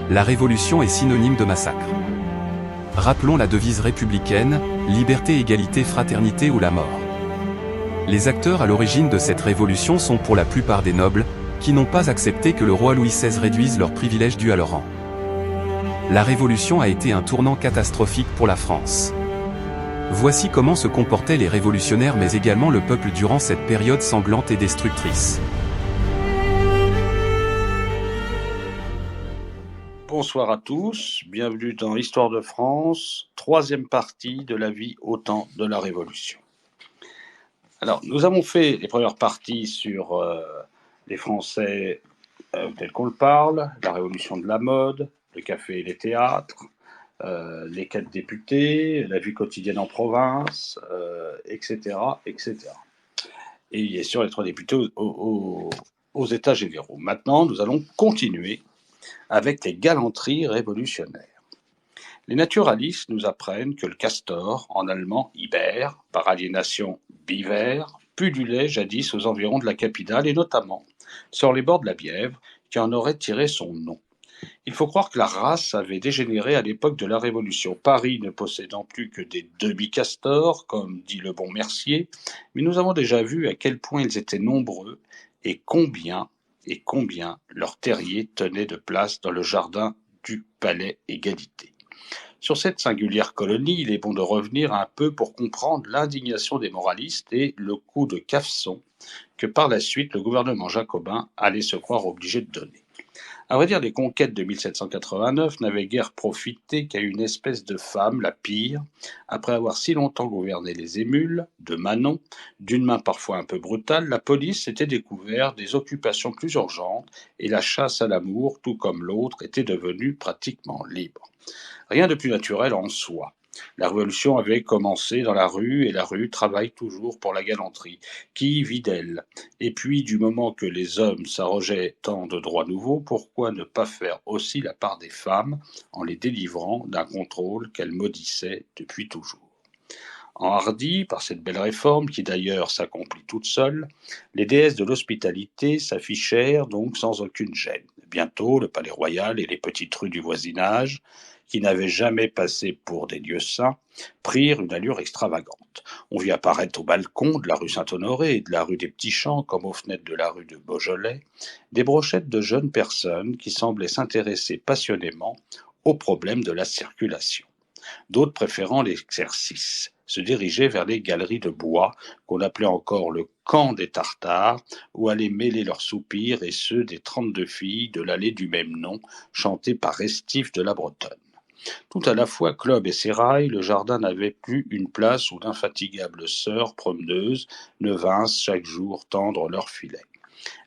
La révolution est synonyme de massacre. Rappelons la devise républicaine, liberté, égalité, fraternité ou la mort. Les acteurs à l'origine de cette révolution sont pour la plupart des nobles, qui n'ont pas accepté que le roi Louis XVI réduise leurs privilèges dus à leur rang. La révolution a été un tournant catastrophique pour la France. Voici comment se comportaient les révolutionnaires mais également le peuple durant cette période sanglante et destructrice. Bonsoir à tous, bienvenue dans Histoire de France, troisième partie de la vie au temps de la Révolution. Alors, nous avons fait les premières parties sur les Français tels qu'on le parle, la révolution de la mode, le café et les théâtres, les 4 députés, la vie quotidienne en province, etc., etc. Et bien sûr, les 3 députés aux États généraux. Maintenant, nous allons continuer avec les galanteries révolutionnaires. Les naturalistes nous apprennent que le castor, en allemand Iber, par aliénation Biver, pullulait jadis aux environs de la capitale et notamment sur les bords de la Bièvre, qui en aurait tiré son nom. Il faut croire que la race avait dégénéré à l'époque de la Révolution, Paris ne possédant plus que des demi-castors, comme dit le bon Mercier, mais nous avons déjà vu à quel point ils étaient nombreux et combien leur terrier tenait de place dans le jardin du palais Égalité. Sur cette singulière colonie, il est bon de revenir un peu pour comprendre l'indignation des moralistes et le coup de cafeçon que par la suite le gouvernement jacobin allait se croire obligé de donner. À vrai dire, les conquêtes de 1789 n'avaient guère profité qu'à une espèce de femme, la pire, après avoir si longtemps gouverné les émules, de Manon, d'une main parfois un peu brutale, la police s'était découvert des occupations plus urgentes et la chasse à l'amour, tout comme l'autre, était devenue pratiquement libre. Rien de plus naturel en soi. La révolution avait commencé dans la rue et la rue travaille toujours pour la galanterie. Qui vit d'elle ? Et puis, du moment que les hommes s'arrogeaient tant de droits nouveaux, pourquoi ne pas faire aussi la part des femmes en les délivrant d'un contrôle qu'elles maudissaient depuis toujours ? Enhardies par cette belle réforme, qui d'ailleurs s'accomplit toute seule, les déesses de l'hospitalité s'affichèrent donc sans aucune gêne. Bientôt, le palais royal et les petites rues du voisinage, qui n'avaient jamais passé pour des lieux saints, prirent une allure extravagante. On vit apparaître au balcon de la rue Saint-Honoré et de la rue des Petits Champs, comme aux fenêtres de la rue de Beaujolais, des brochettes de jeunes personnes qui semblaient s'intéresser passionnément aux problèmes de la circulation. D'autres, préférant l'exercice, se dirigeaient vers les galeries de bois, qu'on appelait encore le camp des Tartares, où allaient mêler leurs soupirs et ceux des 32 filles de l'allée du même nom, chantée par Restif de la Bretonne. Tout à la fois club et sérail, le jardin n'avait plus une place où d'infatigables sœurs promeneuses ne vinssent chaque jour tendre leurs filets.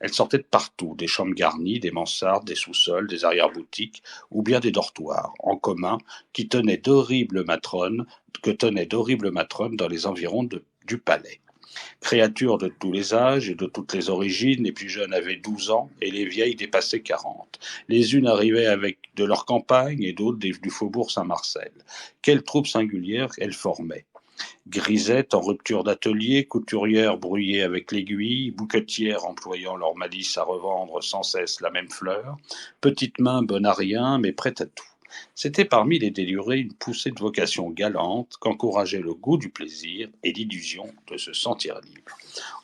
Elles sortaient de partout, des chambres garnies, des mansardes, des sous-sols, des arrière-boutiques, ou bien des dortoirs, en commun, que tenaient d'horribles matrones dans les environs du palais. Créatures de tous les âges et de toutes les origines, les plus jeunes avaient 12 ans et les vieilles dépassaient 40. Les unes arrivaient avec de leur campagne et d'autres du faubourg Saint-Marcel. Quelle troupe singulière elles formaient! Grisettes en rupture d'atelier, couturières brouillées avec l'aiguille, bouquetières employant leur malice à revendre sans cesse la même fleur, petites mains bonnes à rien mais prêtes à tout. C'était parmi les délurés une poussée de vocation galante qu'encourageait le goût du plaisir et l'illusion de se sentir libre.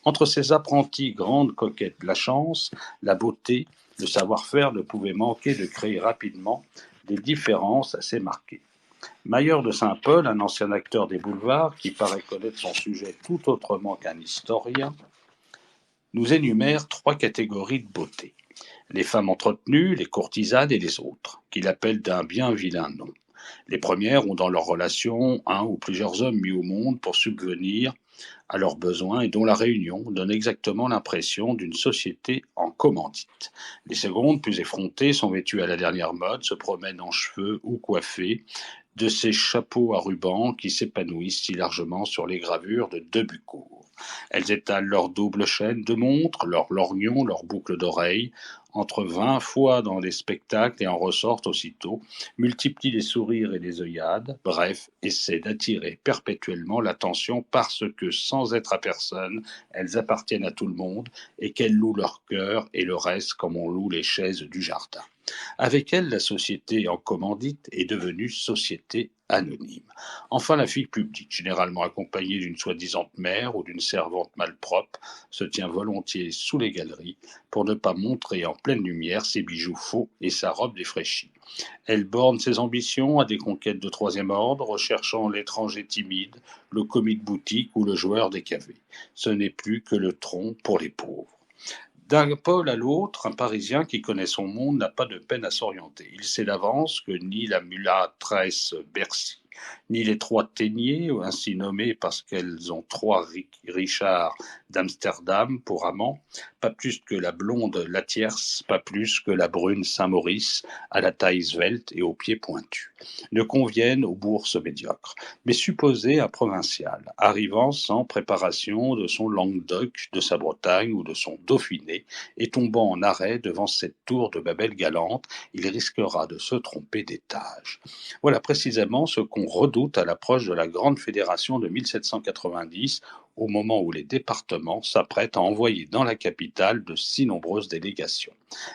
Entre ces apprentis grandes coquettes de la chance, la beauté, le savoir-faire ne pouvait manquer de créer rapidement des différences assez marquées. Mailleur de Saint-Paul, un ancien acteur des boulevards qui paraît connaître son sujet tout autrement qu'un historien, nous énumère 3 catégories de beauté. Les femmes entretenues, les courtisanes et les autres, qu'il appelle d'un bien vilain nom. Les premières ont dans leur relation un ou plusieurs hommes mis au monde pour subvenir à leurs besoins et dont la réunion donne exactement l'impression d'une société en commandite. Les secondes, plus effrontées, sont vêtues à la dernière mode, se promènent en cheveux ou coiffées de ces chapeaux à rubans qui s'épanouissent si largement sur les gravures de Debucourt. Elles étalent leur double chaîne de montres, leurs lorgnons, leurs boucles d'oreilles, entre 20 fois dans les spectacles et en ressortent aussitôt, multiplient les sourires et les œillades, bref, essaient d'attirer perpétuellement l'attention parce que, sans être à personne, elles appartiennent à tout le monde et qu'elles louent leur cœur et le reste comme on loue les chaises du jardin. Avec elle, la société en commandite est devenue société anonyme. Enfin, la fille publique, généralement accompagnée d'une soi-disant mère ou d'une servante malpropre, se tient volontiers sous les galeries pour ne pas montrer en pleine lumière ses bijoux faux et sa robe défraîchie. Elle borne ses ambitions à des conquêtes de troisième ordre, recherchant l'étranger timide, le commis de boutique ou le joueur décavé. Ce n'est plus que le tronc pour les pauvres. D'un pôle à l'autre, un Parisien qui connaît son monde n'a pas de peine à s'orienter. Il sait d'avance que ni la mulâtresse Bercy, ni les trois Téniers, ainsi nommés parce qu'elles ont trois Richards d'Amsterdam pour amants, pas plus que la blonde Latierce, pas plus que la brune Saint-Maurice, à la taille svelte et aux pieds pointus, ne conviennent aux bourses médiocres, mais supposez un provincial, arrivant sans préparation de son Languedoc, de sa Bretagne ou de son Dauphiné, et tombant en arrêt devant cette tour de Babel galante, il risquera de se tromper d'étage. Voilà précisément ce qu'on redoute à l'approche de la grande fédération de 1790, au moment où les départements s'apprêtent à envoyer dans la capitale de si nombreuses délégations.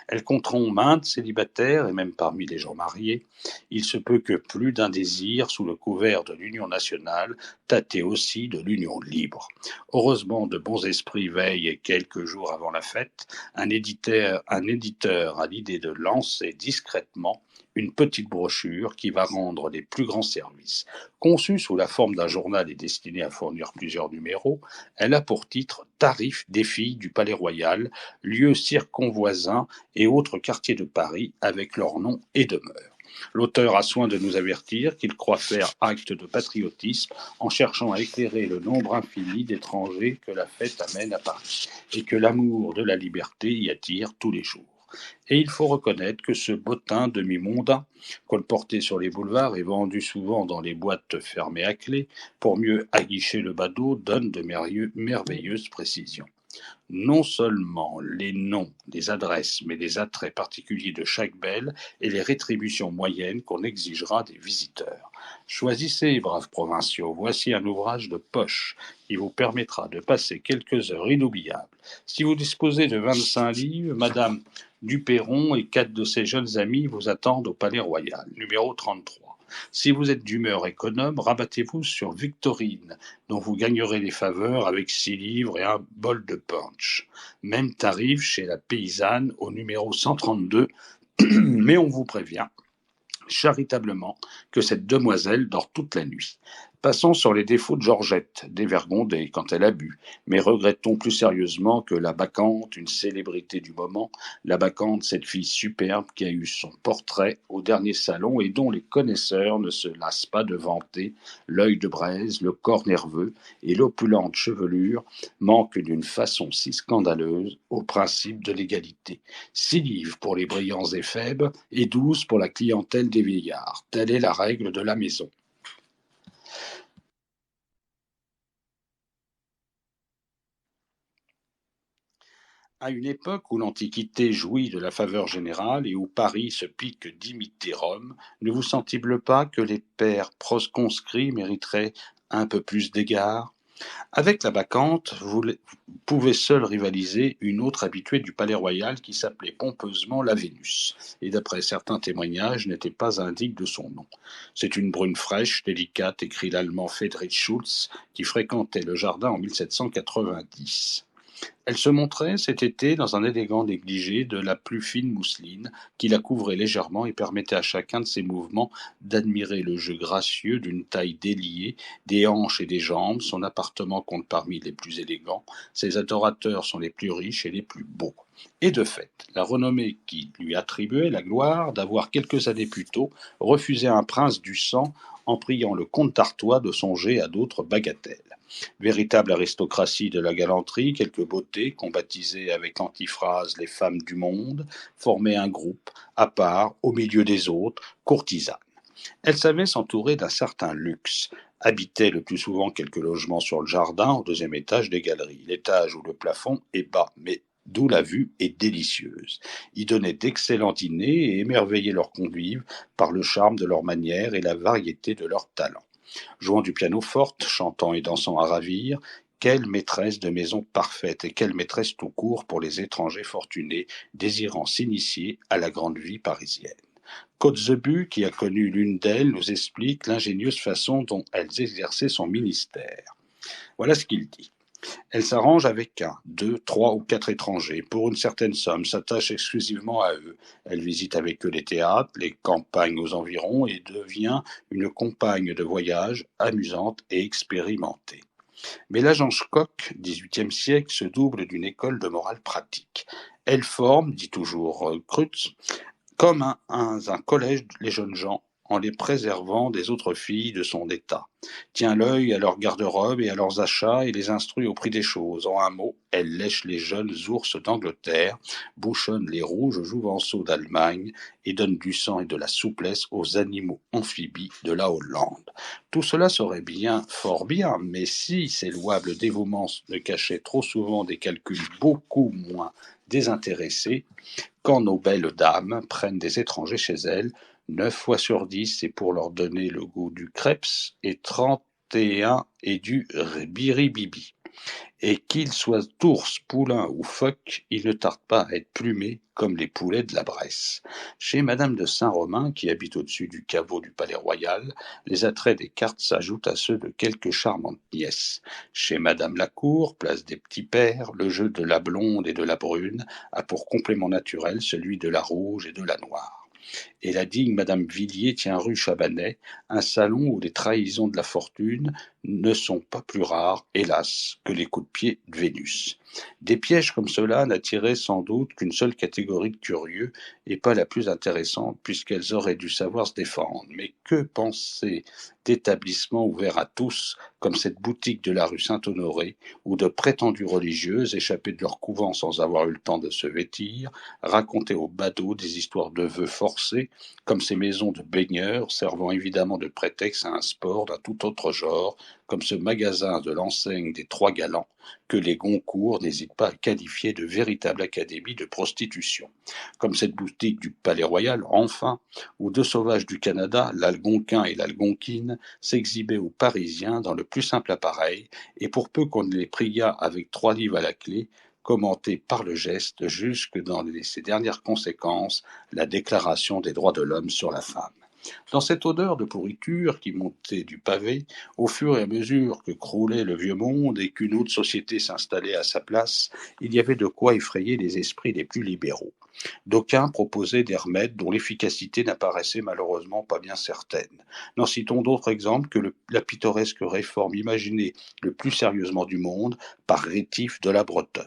Elles compteront maintes célibataires et même parmi les gens mariés. Il se peut que plus d'un désir, sous le couvert de l'union nationale, tâter aussi de l'union libre. Heureusement, de bons esprits veillent et quelques jours avant la fête, un éditeur a l'idée de lancer discrètement une petite brochure qui va rendre les plus grands services. Conçue sous la forme d'un journal et destinée à fournir plusieurs numéros, elle a pour titre « Tarifs des filles du Palais Royal, lieux circonvoisins et autres quartiers de Paris avec leurs noms et demeures ». L'auteur a soin de nous avertir qu'il croit faire acte de patriotisme en cherchant à éclairer le nombre infini d'étrangers que la fête amène à Paris, et que l'amour de la liberté y attire tous les jours. Et il faut reconnaître que ce bottin demi-mondain, colporté sur les boulevards et vendu souvent dans les boîtes fermées à clé, pour mieux aguicher le badaud, donne de merveilleuses précisions. Non seulement les noms, les adresses, mais les attraits particuliers de chaque belle et les rétributions moyennes qu'on exigera des visiteurs. Choisissez, braves provinciaux, voici un ouvrage de poche qui vous permettra de passer quelques heures inoubliables. Si vous disposez de 25 livres, Madame Duperron et 4 de ses jeunes amis vous attendent au Palais Royal, numéro 33. Si vous êtes d'humeur économe, rabattez-vous sur Victorine, dont vous gagnerez les faveurs avec 6 livres et un bol de punch. Même tarif chez la paysanne au numéro 132, mais on vous prévient charitablement que cette demoiselle dort toute la nuit. Passons sur les défauts de Georgette, dévergondée quand elle a bu, mais regrettons plus sérieusement que la Bacchante, une célébrité du moment, la Bacchante, cette fille superbe qui a eu son portrait au dernier salon et dont les connaisseurs ne se lassent pas de vanter l'œil de braise, le corps nerveux et l'opulente chevelure, manquent d'une façon si scandaleuse au principe de l'égalité. 6 livres pour les brillants et faibles et 12 pour la clientèle des vieillards. Telle est la règle de la maison. À une époque où l'Antiquité jouit de la faveur générale et où Paris se pique d'imiter Rome, ne vous sentez-vous pas que les pères proscrits mériteraient un peu plus d'égard ? Avec la Bacchante, vous pouvez seul rivaliser une autre habituée du Palais Royal qui s'appelait pompeusement la Vénus, et d'après certains témoignages n'était pas indigne de son nom. C'est une brune fraîche, délicate, écrit l'allemand Friedrich Schulz, qui fréquentait le jardin en 1790. Elle se montrait cet été dans un élégant négligé de la plus fine mousseline qui la couvrait légèrement et permettait à chacun de ses mouvements d'admirer le jeu gracieux d'une taille déliée, des hanches et des jambes. Son appartement compte parmi les plus élégants, ses adorateurs sont les plus riches et les plus beaux. Et de fait, la renommée qui lui attribuait la gloire d'avoir quelques années plus tôt refusé un prince du sang en priant le comte d'Artois de songer à d'autres bagatelles. Véritable aristocratie de la galanterie, quelques beautés, qu'on baptisait avec antiphrase les femmes du monde, formaient un groupe, à part, au milieu des autres, courtisanes. Elle savait s'entourer d'un certain luxe, habitait le plus souvent quelques logements sur le jardin, au 2e étage des galeries, l'étage où le plafond est bas, mais d'où la vue est délicieuse. Y donnaient d'excellents dîners et émerveillaient leurs convives par le charme de leurs manières et la variété de leurs talents. Jouant du piano forte, chantant et dansant à ravir, Quelle maîtresse de maison parfaite et quelle maîtresse tout court pour les étrangers fortunés désirant s'initier à la grande vie parisienne. Kotzebue, qui a connu l'une d'elles, nous explique l'ingénieuse façon dont elles exerçaient son ministère. Voilà ce qu'il dit. Elle s'arrange avec 1, 2, 3 ou 4 étrangers pour une certaine somme, s'attache exclusivement à eux. Elle visite avec eux les théâtres, les campagnes aux environs et devient une compagne de voyage amusante et expérimentée. Mais l'agence Koch, XVIIIe siècle, se double d'une école de morale pratique. Elle forme, dit toujours Kreutz, comme un collège les jeunes gens en les préservant des autres filles de son état. Tient l'œil à leur garde-robe et à leurs achats et les instruit au prix des choses. En un mot, elle lèche les jeunes ours d'Angleterre, bouchonne les rouges jouvenceaux d'Allemagne et donne du sang et de la souplesse aux animaux amphibies de la Hollande. Tout cela serait bien, fort bien, mais si ces louables dévouements ne cachaient trop souvent des calculs beaucoup moins désintéressés, quand nos belles dames prennent des étrangers chez elles, 9 fois sur 10, c'est pour leur donner le goût du crêpes et 31 et du biribibi. Et qu'ils soient ours, poulains ou phoques, ils ne tardent pas à être plumés comme les poulets de la Bresse. Chez Madame de Saint-Romain, qui habite au-dessus du caveau du Palais-Royal, les attraits des cartes s'ajoutent à ceux de quelques charmantes nièces. Chez Madame Lacour, place des Petits Pères, le jeu de la blonde et de la brune a pour complément naturel celui de la rouge et de la noire. Et la digne Madame Villiers tient rue Chabanais, un salon où les trahisons de la fortune ne sont pas plus rares, hélas, que les coups de pied de Vénus. Des pièges comme cela n'attiraient sans doute qu'une seule catégorie de curieux, et pas la plus intéressante, puisqu'elles auraient dû savoir se défendre. Mais que penser d'établissements ouverts à tous, comme cette boutique de la rue Saint-Honoré, où de prétendues religieuses, échappées de leur couvent sans avoir eu le temps de se vêtir, racontaient aux badauds des histoires de vœux forcés, comme ces maisons de baigneurs, servant évidemment de prétexte à un sport d'un tout autre genre, comme ce magasin de l'enseigne des Trois Galants, que les Goncourt n'hésitent pas à qualifier de véritable académie de prostitution. Comme cette boutique du Palais-Royal, enfin, où deux sauvages du Canada, l'Algonquin et l'Algonquine, s'exhibaient aux Parisiens dans le plus simple appareil, et pour peu qu'on les priât avec 3 livres à la clé, commenté par le geste jusque dans ses dernières conséquences, la Déclaration des droits de l'homme sur la femme. Dans cette odeur de pourriture qui montait du pavé, au fur et à mesure que croulait le vieux monde et qu'une autre société s'installait à sa place, il y avait de quoi effrayer les esprits les plus libéraux. D'aucuns proposaient des remèdes dont l'efficacité n'apparaissait malheureusement pas bien certaine. N'en citons d'autres exemples que la pittoresque réforme imaginée le plus sérieusement du monde par Rétif de la Bretonne.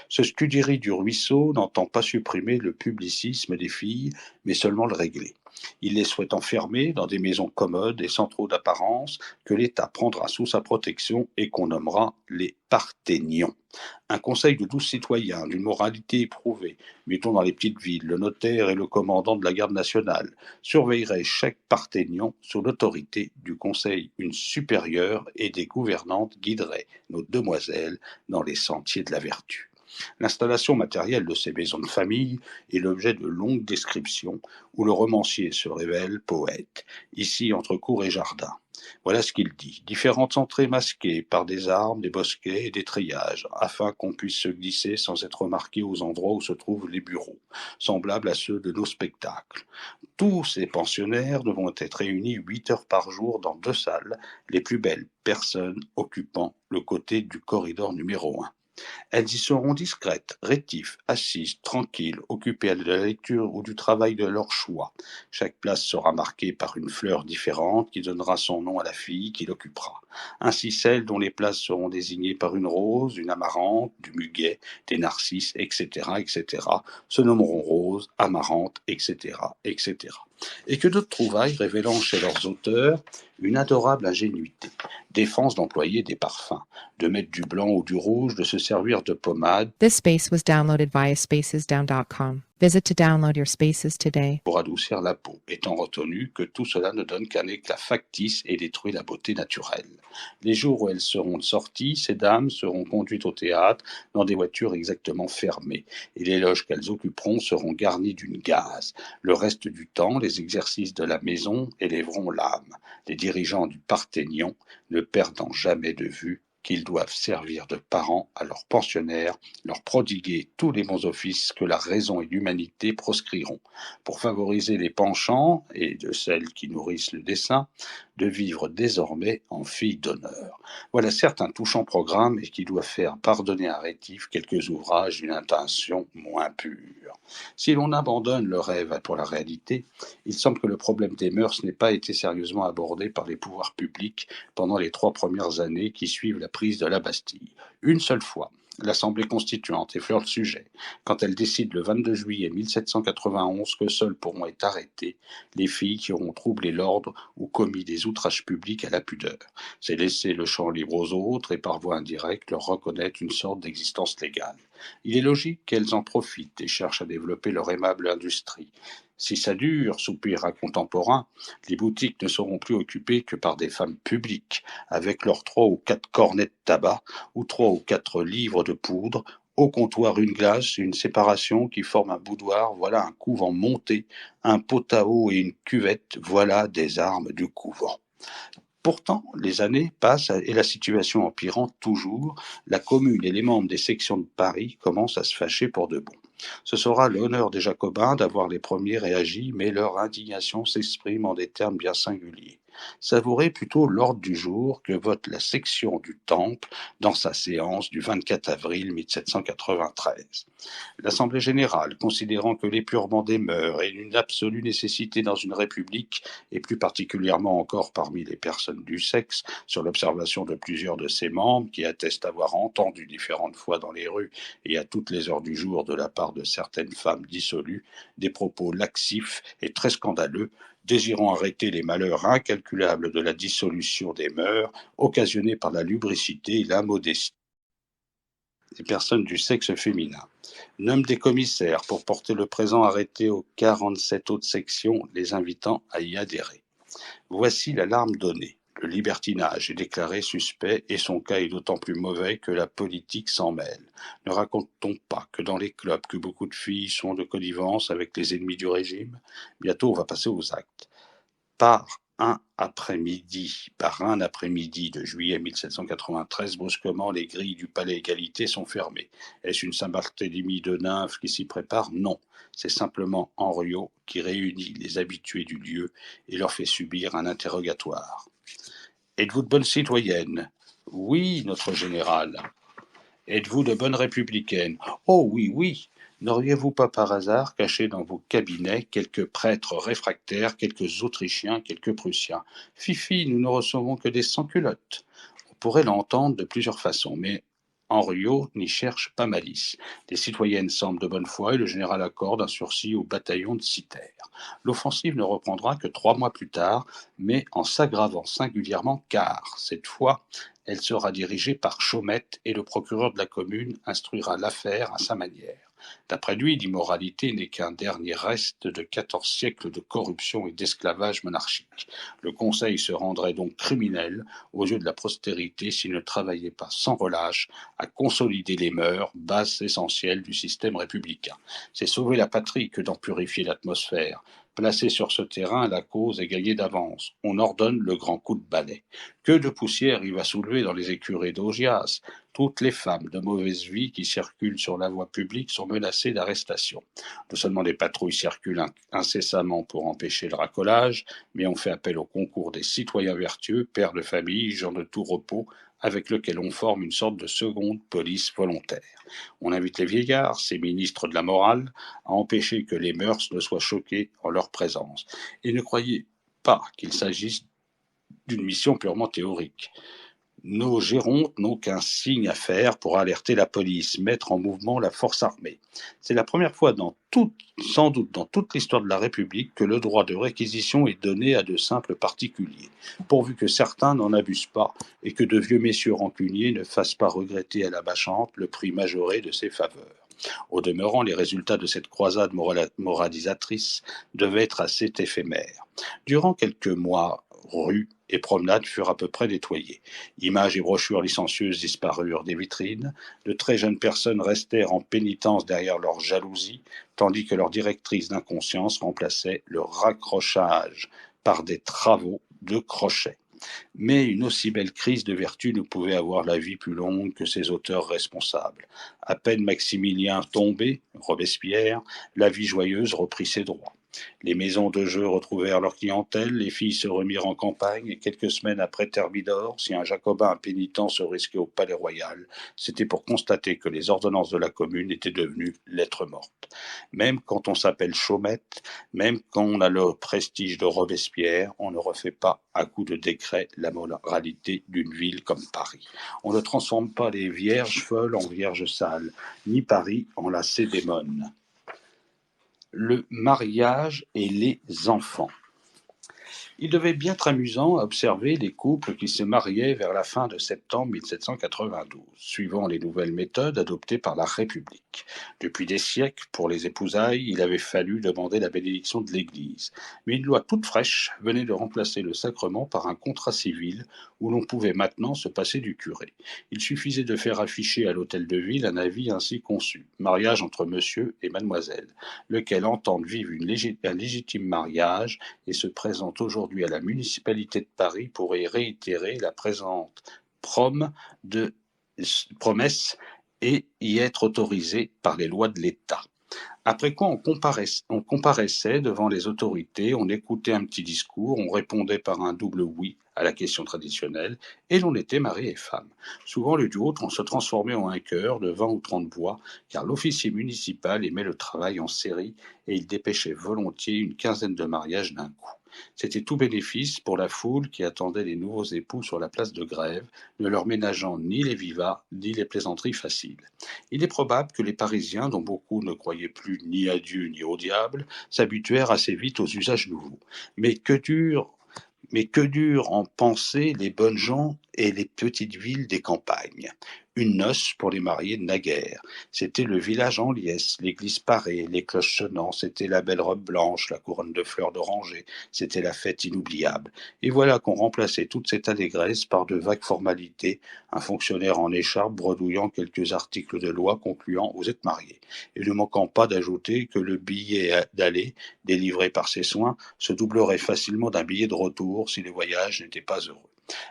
Ce Scudéry du ruisseau n'entend pas supprimer le publicisme des filles, mais seulement le régler. Il les souhaite enfermer dans des maisons commodes et sans trop d'apparence que l'État prendra sous sa protection et qu'on nommera les Parthénions. Un conseil de 12 citoyens, d'une moralité éprouvée, mettons dans les petites villes, le notaire et le commandant de la garde nationale, surveilleraient chaque Parthénion sous l'autorité du conseil une supérieure et des gouvernantes guideraient nos demoiselles dans les sentiers de la vertu. L'installation matérielle de ces maisons de famille est l'objet de longues descriptions où le romancier se révèle poète, ici entre cour et jardin. Voilà ce qu'il dit. Différentes entrées masquées par des arbres, des bosquets et des triages, afin qu'on puisse se glisser sans être remarqué aux endroits où se trouvent les bureaux, semblables à ceux de nos spectacles. Tous ces pensionnaires devront être réunis 8 heures par jour dans 2 salles, les plus belles personnes occupant le côté du corridor numéro 1. Elles y seront discrètes, rétives, assises, tranquilles, occupées de la lecture ou du travail de leur choix. Chaque place sera marquée par une fleur différente qui donnera son nom à la fille qui l'occupera. Ainsi celles dont les places seront désignées par une rose, une amarante, du muguet, des narcisses, etc., etc., se nommeront roses, amarantes, etc., etc. Et que d'autres trouvailles révélant chez leurs auteurs une adorable ingénuité, défense d'employer des parfums, de mettre du blanc ou du rouge, de se servir de pommade. This space was downloaded via spacesdown.com. Visit to download your spaces today. Pour adoucir la peau, étant retenu que tout cela ne donne qu'un éclat factice et détruit la beauté naturelle. Les jours où elles seront sorties, ces dames seront conduites au théâtre dans des voitures exactement fermées, et les loges qu'elles occuperont seront garnies d'une gaze. Le reste du temps, les exercices de la maison élèveront l'âme, les dirigeants du Parthénion ne perdant jamais de vue qu'ils doivent servir de parents à leurs pensionnaires, leur prodiguer tous les bons offices que la raison et l'humanité proscriront, pour favoriser les penchants, et de celles qui nourrissent le dessein, de vivre désormais en filles d'honneur. Voilà certes un touchant programme et qui doit faire pardonner à Rétif quelques ouvrages d'une intention moins pure. Si l'on abandonne le rêve pour la réalité, il semble que le problème des mœurs n'ait pas été sérieusement abordé par les pouvoirs publics pendant les 3 premières années qui suivent la prise de la Bastille. Une seule fois, l'Assemblée constituante effleure le sujet quand elle décide le 22 juillet 1791 que seules pourront être arrêtées les filles qui auront troublé l'ordre ou commis des outrages publics à la pudeur. C'est laisser le champ libre aux autres et par voie indirecte leur reconnaître une sorte d'existence légale. Il est logique qu'elles en profitent et cherchent à développer leur aimable industrie. Si ça dure, soupire un contemporain, les boutiques ne seront plus occupées que par des femmes publiques, avec leurs 3 ou 4 cornets de tabac ou 3 ou 4 livres de poudre, au comptoir une glace, une séparation qui forme un boudoir, voilà un couvent monté, un pot à eau et une cuvette, voilà des armes du couvent. Pourtant, les années passent et la situation empirant toujours, la commune et les membres des sections de Paris commencent à se fâcher pour de bon. Ce sera l'honneur des Jacobins d'avoir les premiers réagi, mais leur indignation s'exprime en des termes bien singuliers. Savourez plutôt l'ordre du jour que vote la section du Temple dans sa séance du 24 avril 1793. L'Assemblée générale, considérant que l'épurement des mœurs est une absolue nécessité dans une république, et plus particulièrement encore parmi les personnes du sexe, sur l'observation de plusieurs de ses membres, qui attestent avoir entendu différentes fois dans les rues et à toutes les heures du jour de la part de certaines femmes dissolues, des propos laxifs et très scandaleux, désirant arrêter les malheurs incalculables de la dissolution des mœurs occasionnée par la lubricité et la modestie des personnes du sexe féminin. Nomme des commissaires pour porter le présent arrêté aux 47 autres sections, les invitant à y adhérer. Voici l'alarme donnée. Le libertinage est déclaré suspect et son cas est d'autant plus mauvais que la politique s'en mêle. Ne raconte-t-on pas que dans les clubs que beaucoup de filles sont de connivence avec les ennemis du régime? Bientôt on va passer aux actes. Par un après-midi de juillet 1793, brusquement les grilles du palais Égalité sont fermées. Est-ce une Saint-Barthélemy de nymphes qui s'y prépare? Non, c'est simplement Henriot qui réunit les habitués du lieu et leur fait subir un interrogatoire. Êtes-vous de bonnes citoyennes? Oui, notre général. Êtes-vous de bonnes républicaines? Oh oui, oui. N'auriez-vous pas par hasard caché dans vos cabinets quelques prêtres réfractaires, quelques Autrichiens, quelques Prussiens? Fifi, nous ne recevons que des sans-culottes. On pourrait l'entendre de plusieurs façons, mais Henriot n'y cherche pas malice. Les citoyennes semblent de bonne foi et le général accorde un sursis au bataillon de Citerre. L'offensive ne reprendra que 3 mois plus tard, mais en s'aggravant singulièrement car, cette fois, elle sera dirigée par Chaumette et le procureur de la commune instruira l'affaire à sa manière. D'après lui, l'immoralité n'est qu'un dernier reste de 14 siècles de corruption et d'esclavage monarchique. Le Conseil se rendrait donc criminel aux yeux de la postérité s'il ne travaillait pas sans relâche à consolider les mœurs, base essentielle du système républicain. C'est sauver la patrie que d'en purifier l'atmosphère. Placée sur ce terrain, la cause est gagnée d'avance. On ordonne le grand coup de balai. Que de poussière il va soulever dans les écuries d'Augias. Toutes les femmes de mauvaise vie qui circulent sur la voie publique sont menacées d'arrestation. Non seulement des patrouilles circulent incessamment pour empêcher le racolage, mais on fait appel au concours des citoyens vertueux, pères de famille, gens de tout repos, avec lequel on forme une sorte de seconde police volontaire. On invite les vieillards, ces ministres de la morale, à empêcher que les mœurs ne soient choquées en leur présence. Et ne croyez pas qu'il s'agisse d'une mission purement théorique. Nos gérontes n'ont qu'un signe à faire pour alerter la police, mettre en mouvement la force armée. C'est la première fois sans doute dans toute l'histoire de la République que le droit de réquisition est donné à de simples particuliers, pourvu que certains n'en abusent pas et que de vieux messieurs rancuniers ne fassent pas regretter à la bachante le prix majoré de ses faveurs. Au demeurant, les résultats de cette croisade moralisatrice devaient être assez éphémères. Durant quelques mois, rues et promenades furent à peu près nettoyées. Images et brochures licencieuses disparurent des vitrines. De très jeunes personnes restèrent en pénitence derrière leur jalousie, tandis que leur directrice d'inconscience remplaçait le raccrochage par des travaux de crochet. Mais une aussi belle crise de vertu ne pouvait avoir la vie plus longue que ses auteurs responsables. À peine Maximilien tombé, Robespierre, la vie joyeuse reprit ses droits. Les maisons de jeu retrouvèrent leur clientèle, les filles se remirent en campagne, et quelques semaines après Thermidor, si un jacobin impénitent se risquait au palais royal, c'était pour constater que les ordonnances de la Commune étaient devenues lettres mortes. Même quand on s'appelle Chaumette, même quand on a le prestige de Robespierre, on ne refait pas à coup de décret la moralité d'une ville comme Paris. On ne transforme pas les vierges folles en vierges sales, ni Paris en lacédémone. Le mariage et les enfants. Il devait bien être amusant à observer les couples qui se mariaient vers la fin de septembre 1792, suivant les nouvelles méthodes adoptées par la République. Depuis des siècles, pour les épousailles, il avait fallu demander la bénédiction de l'Église. Mais une loi toute fraîche venait de remplacer le sacrement par un contrat civil où l'on pouvait maintenant se passer du curé. Il suffisait de faire afficher à l'hôtel de ville un avis ainsi conçu: mariage entre monsieur et mademoiselle, lequel entendent vivre un légitime mariage et se présente aujourd'hui à la municipalité de Paris pour y réitérer la présente promesse et y être autorisé par les lois de l'État. Après quoi on comparaissait devant les autorités, on écoutait un petit discours, on répondait par un double oui à la question traditionnelle, et l'on était mari et femme. Souvent le duo se transformait en un chœur de 20 ou 30 voix, car l'officier municipal aimait le travail en série et il dépêchait volontiers une quinzaine de mariages d'un coup. C'était tout bénéfice pour la foule qui attendait les nouveaux époux sur la place de Grève, ne leur ménageant ni les vivats ni les plaisanteries faciles. Il est probable que les Parisiens, dont beaucoup ne croyaient plus ni à Dieu ni au diable, s'habituèrent assez vite aux usages nouveaux. Mais que durent en penser les bonnes gens et les petites villes des campagnes. Une noce pour les mariés naguère. C'était le village en liesse, l'église parée, les cloches sonnant, c'était la belle robe blanche, la couronne de fleurs d'oranger, c'était la fête inoubliable. Et voilà qu'on remplaçait toute cette allégresse par de vagues formalités, un fonctionnaire en écharpe bredouillant quelques articles de loi concluant « Vous êtes mariés », et ne manquant pas d'ajouter que le billet d'aller, délivré par ses soins, se doublerait facilement d'un billet de retour si le voyage n'était pas heureux.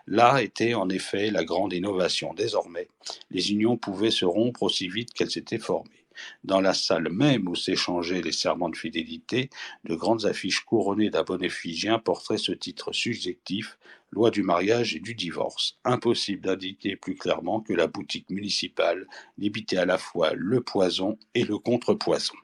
Là était en effet la grande innovation. Désormais, les unions pouvaient se rompre aussi vite qu'elles s'étaient formées. Dans la salle même où s'échangeaient les serments de fidélité, de grandes affiches couronnées d'un bon ephygien portaient ce titre subjectif: Loi du mariage et du divorce. Impossible d'indiquer plus clairement que la boutique municipale limitait à la fois le poison et le contrepoison.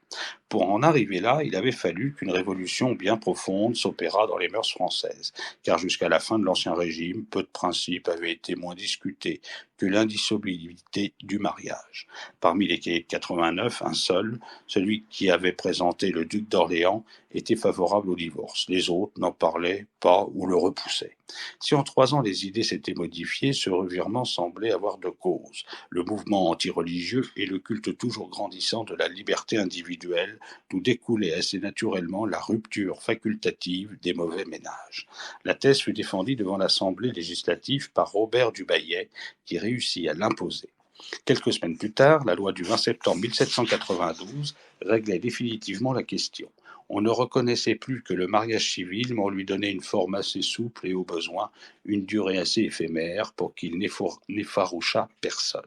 Pour en arriver là, il avait fallu qu'une révolution bien profonde s'opérât dans les mœurs françaises, car jusqu'à la fin de l'Ancien Régime, peu de principes avaient été moins discutés que l'indissolubilité du mariage. Parmi les cahiers de 89, un seul, celui qui avait présenté le duc d'Orléans, était favorable au divorce. Les autres n'en parlaient pas ou le repoussaient. Si en 3 ans les idées s'étaient modifiées, ce revirement semblait avoir 2 causes: le mouvement antireligieux et le culte toujours grandissant de la liberté individuelle, d'où découlait assez naturellement la rupture facultative des mauvais ménages. La thèse fut défendue devant l'Assemblée législative par Robert du Baillet, qui réussit à l'imposer. Quelques semaines plus tard, la loi du 20 septembre 1792 réglait définitivement la question. On ne reconnaissait plus que le mariage civil, mais on lui donnait une forme assez souple et, au besoin, une durée assez éphémère pour qu'il n'effarouchât personne.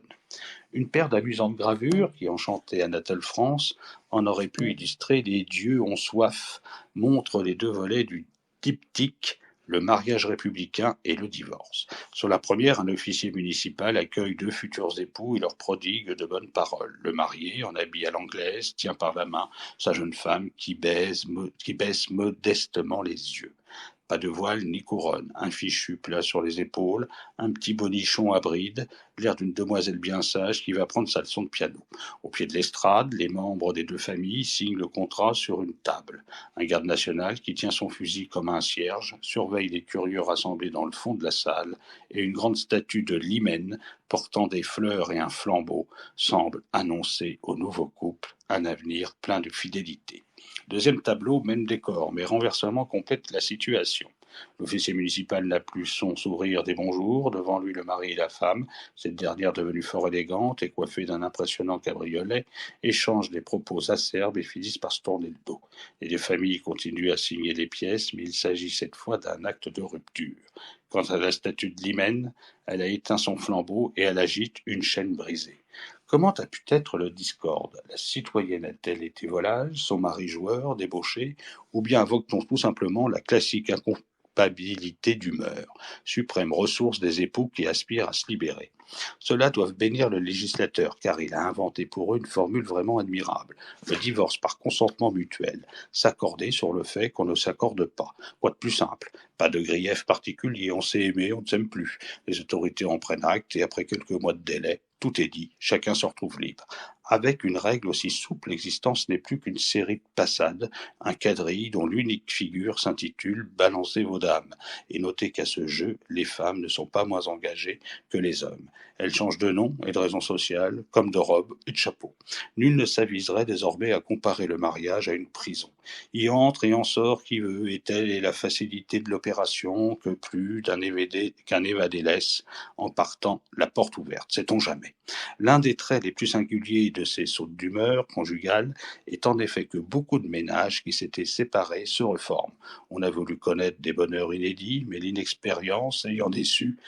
Une paire d'amusantes gravures qui enchantait Anatole France en aurait pu illustrer Les dieux ont soif, montre les 2 volets du diptyque, le mariage républicain et le divorce. Sur la première, un officier municipal accueille 2 futurs époux et leur prodigue de bonnes paroles. Le marié, en habit à l'anglaise, tient par la main sa jeune femme qui baisse modestement les yeux. Pas de voile ni couronne, un fichu plat sur les épaules, un petit bonichon à bride, l'air d'une demoiselle bien sage qui va prendre sa leçon de piano. Au pied de l'estrade, les membres des 2 familles signent le contrat sur une table. Un garde national qui tient son fusil comme un cierge surveille les curieux rassemblés dans le fond de la salle, et une grande statue de l'hymen portant des fleurs et un flambeau semble annoncer au nouveau couple un avenir plein de fidélité. Deuxième tableau, même décor, mais renversement complète la situation. L'officier municipal n'a plus son sourire des bonjours, devant lui le mari et la femme, cette dernière devenue fort élégante et coiffée d'un impressionnant cabriolet, échangent des propos acerbes et finissent par se tourner le dos. Et les familles continuent à signer les pièces, mais il s'agit cette fois d'un acte de rupture. Quant à la statue de l'hymen, elle a éteint son flambeau et elle agite une chaîne brisée. Comment a pu être le discorde? La citoyenne a-t-elle été volage, son mari joueur, débauché, ou bien invoque-t-on tout simplement la classique incompatibilité d'humeur, suprême ressource des époux qui aspirent à se libérer? Ceux-là doivent bénir le législateur, car il a inventé pour eux une formule vraiment admirable, le divorce par consentement mutuel, s'accorder sur le fait qu'on ne s'accorde pas. Quoi de plus simple? Pas de grief particulier, on s'est aimé, on ne s'aime plus. Les autorités en prennent acte et après quelques mois de délai, tout est dit, chacun se retrouve libre. Avec une règle aussi souple, l'existence n'est plus qu'une série de passades, un quadrille dont l'unique figure s'intitule « Balancez vos dames ». Et notez qu'à ce jeu, les femmes ne sont pas moins engagées que les hommes. Elles changent de nom et de raison sociale, comme de robe et de chapeau. Nul ne s'aviserait désormais à comparer le mariage à une prison. Y entre et en sort qui veut, et telle est la facilité de l'opération que plus qu'un évadé laisse en partant la porte ouverte. Sait-on jamais? L'un des traits les plus singuliers de ces sautes d'humeur conjugales est en effet que beaucoup de ménages qui s'étaient séparés se reforment. On a voulu connaître des bonheurs inédits, mais l'inexpérience ayant déçu,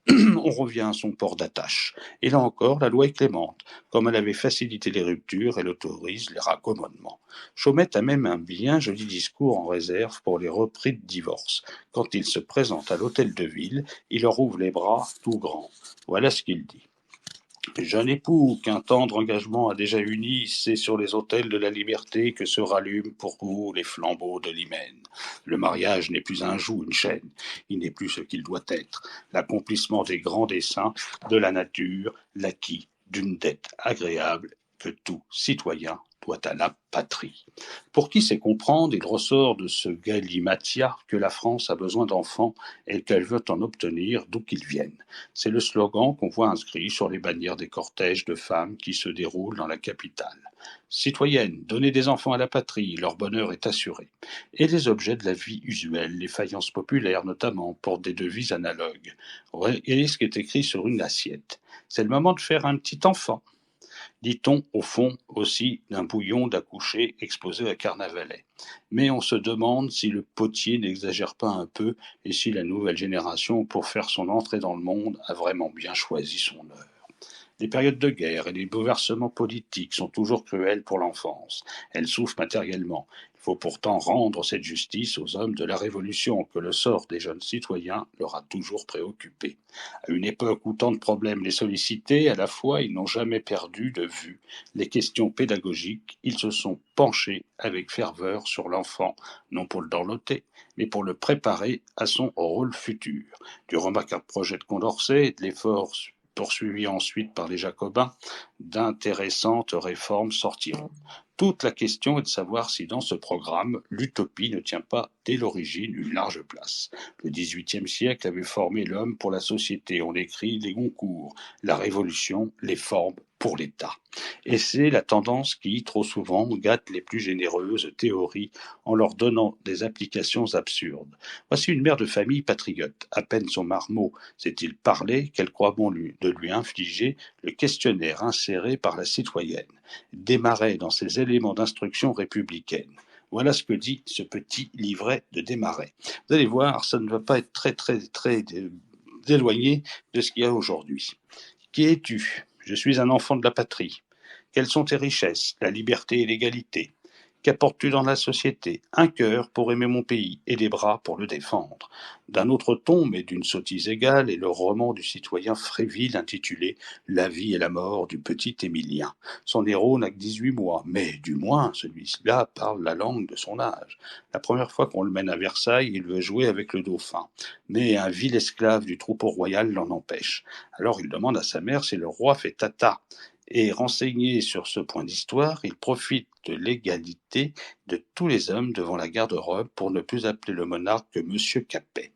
on revient à son port d'attache. Et là encore, la loi est clémente, comme elle avait facilité les ruptures, elle autorise les raccommodements. Chaumette a même un bien joli discours en réserve pour les repris de divorce. Quand il se présente à l'hôtel de ville, il leur ouvre les bras tout grands. Voilà ce qu'il dit. Jeune époux, qu'un tendre engagement a déjà uni, c'est sur les autels de la liberté que se rallument pour vous les flambeaux de l'hymen. Le mariage n'est plus un joug, une chaîne, il n'est plus ce qu'il doit être, l'accomplissement des grands desseins de la nature, l'acquis d'une dette agréable que tout citoyen doit à la patrie. Pour qui sait comprendre, il ressort de ce galimatia que la France a besoin d'enfants et qu'elle veut en obtenir d'où qu'ils viennent. C'est le slogan qu'on voit inscrit sur les bannières des cortèges de femmes qui se déroulent dans la capitale. Citoyennes, donnez des enfants à la patrie, leur bonheur est assuré. Et les objets de la vie usuelle, les faïences populaires notamment, portent des devises analogues. Regardez ce qui est écrit sur une assiette. C'est le moment de faire un petit enfant. Dit-on, au fond, aussi d'un bouillon d'accoucher exposé à Carnavalet. Mais on se demande si le potier n'exagère pas un peu et si la nouvelle génération, pour faire son entrée dans le monde, a vraiment bien choisi son heure. Les périodes de guerre et les bouleversements politiques sont toujours cruels pour l'enfance. Elle souffre matériellement. Il faut pourtant rendre cette justice aux hommes de la Révolution, que le sort des jeunes citoyens leur a toujours préoccupés. À une époque où tant de problèmes les sollicitaient, à la fois ils n'ont jamais perdu de vue les questions pédagogiques, ils se sont penchés avec ferveur sur l'enfant, non pour le dorloter, mais pour le préparer à son rôle futur. Du remarquable projet de Condorcet et de l'effort poursuivi ensuite par les Jacobins, d'intéressantes réformes sortiront. Toute la question est de savoir si dans ce programme, l'utopie ne tient pas dès l'origine une large place. Le XVIIIe siècle avait formé l'homme pour la société. On écrit les Goncourt, la Révolution les forme pour l'État. Et c'est la tendance qui, trop souvent, gâte les plus généreuses théories en leur donnant des applications absurdes. Voici une mère de famille patriote. À peine son marmot s'est-il parlé qu'elle croit bon de lui infliger le questionnaire inséré par la citoyenne. Desmarets dans ses éléments d'instruction républicaine. Voilà ce que dit ce petit livret de Desmarets. Vous allez voir, ça ne va pas être très éloigné de ce qu'il y a aujourd'hui. Qui es-tu ? Je suis un enfant de la patrie. Quelles sont tes richesses ? La liberté et l'égalité. Qu'apportes-tu dans la société ? Un cœur pour aimer mon pays et des bras pour le défendre. D'un autre ton, mais d'une sottise égale, est le roman du citoyen Fréville intitulé « La vie et la mort du petit Émilien ». Son héros n'a que 18 mois, mais du moins celui-là parle la langue de son âge. La première fois qu'on le mène à Versailles, il veut jouer avec le dauphin, mais un vil esclave du troupeau royal l'en empêche. Alors il demande à sa mère si le roi fait tata. Et renseigné sur ce point d'histoire, il profite de l'égalité de tous les hommes devant la garde-robe pour ne plus appeler le monarque que Monsieur Capet.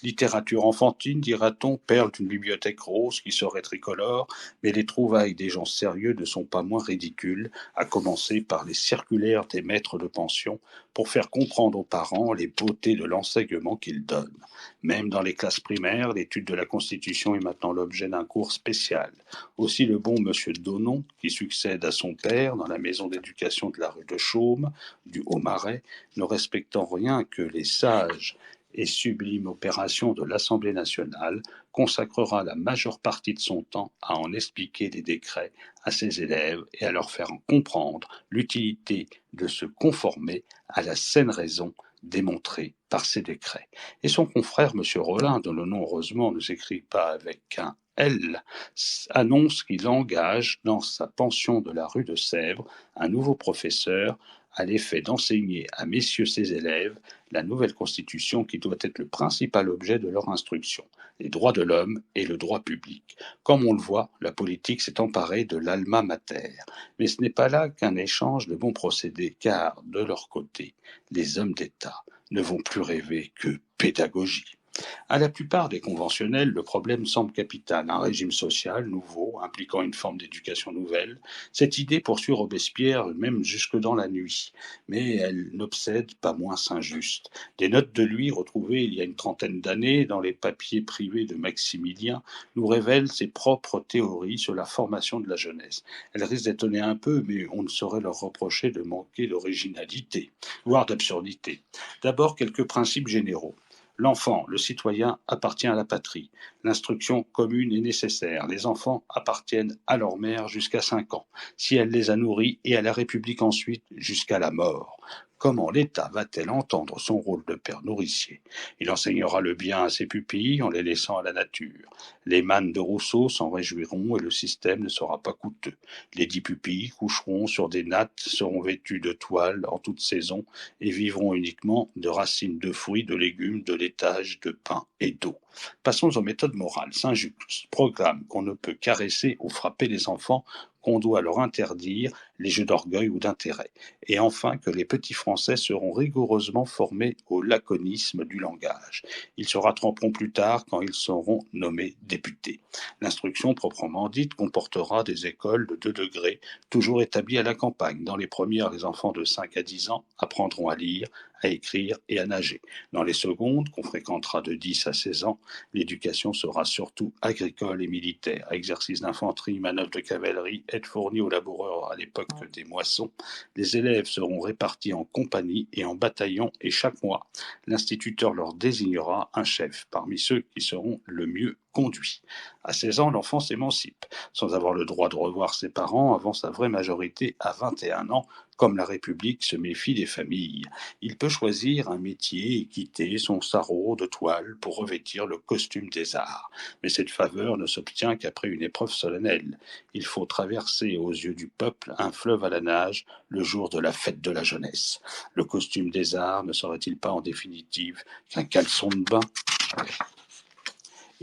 Littérature enfantine, dira-t-on, perle d'une bibliothèque rose qui serait tricolore, mais les trouvailles des gens sérieux ne sont pas moins ridicules, à commencer par les circulaires des maîtres de pension pour faire comprendre aux parents les beautés de l'enseignement qu'ils donnent. Même dans les classes primaires, l'étude de la Constitution est maintenant l'objet d'un cours spécial. Aussi le bon monsieur Donon, qui succède à son père dans la maison d'éducation de la rue de Chaume, du Haut-Marais, ne respectant rien que les sages et sublime opération de l'Assemblée nationale, consacrera la majeure partie de son temps à en expliquer des décrets à ses élèves et à leur faire comprendre l'utilité de se conformer à la saine raison démontrée par ces décrets. Et son confrère, M. Rollin, dont le nom heureusement ne s'écrit pas avec un L, annonce qu'il engage dans sa pension de la rue de Sèvres un nouveau professeur à l'effet d'enseigner à messieurs ses élèves la nouvelle Constitution qui doit être le principal objet de leur instruction, les droits de l'homme et le droit public. Comme on le voit, la politique s'est emparée de l'alma mater. Mais ce n'est pas là qu'un échange de bons procédés, car, de leur côté, les hommes d'État ne vont plus rêver que pédagogie. À la plupart des conventionnels, le problème semble capital. Un régime social nouveau, impliquant une forme d'éducation nouvelle. Cette idée poursuit Robespierre même jusque dans la nuit. Mais elle n'obsède pas moins Saint-Just. Des notes de lui retrouvées il y a une trentaine d'années dans les papiers privés de Maximilien nous révèlent ses propres théories sur la formation de la jeunesse. Elles risquent d'étonner un peu, mais on ne saurait leur reprocher de manquer d'originalité, voire d'absurdité. D'abord, quelques principes généraux. L'enfant, le citoyen, appartient à la patrie. L'instruction commune est nécessaire. Les enfants appartiennent à leur mère jusqu'à 5 ans, si elle les a nourris, et à la République ensuite jusqu'à la mort. Comment l'État va-t-elle entendre son rôle de père nourricier? Il enseignera le bien à ses pupilles en les laissant à la nature. Les mânes de Rousseau s'en réjouiront et le système ne sera pas coûteux. Les 10 pupilles coucheront sur des nattes, seront vêtues de toile en toute saison et vivront uniquement de racines de fruits, de légumes, de laitage, de pain et d'eau. Passons aux méthodes morales. Saint-Just proclame qu'on ne peut caresser ou frapper les enfants, qu'on doit leur interdire les jeux d'orgueil ou d'intérêt. Et enfin que les petits Français seront rigoureusement formés au laconisme du langage. Ils se rattraperont plus tard quand ils seront nommés députés. L'instruction proprement dite comportera des écoles de 2 degrés, toujours établies à la campagne. Dans les premières, les enfants de 5 à 10 ans apprendront à lire, à écrire et à nager. Dans les secondes, qu'on fréquentera de 10 à 16 ans, l'éducation sera surtout agricole et militaire. Exercices d'infanterie, manœuvres de cavalerie, aide fournie aux laboureurs à l'époque des moissons. Les élèves seront répartis en compagnies et en bataillons et chaque mois, l'instituteur leur désignera un chef parmi ceux qui seront le mieux conduits. À 16 ans, l'enfant s'émancipe, sans avoir le droit de revoir ses parents avant sa vraie majorité à 21 ans, comme la République se méfie des familles. Il peut choisir un métier et quitter son sarrau de toile pour revêtir le costume des arts. Mais cette faveur ne s'obtient qu'après une épreuve solennelle. Il faut traverser aux yeux du peuple un fleuve à la nage le jour de la fête de la jeunesse. Le costume des arts ne serait-il pas en définitive qu'un caleçon de bain ?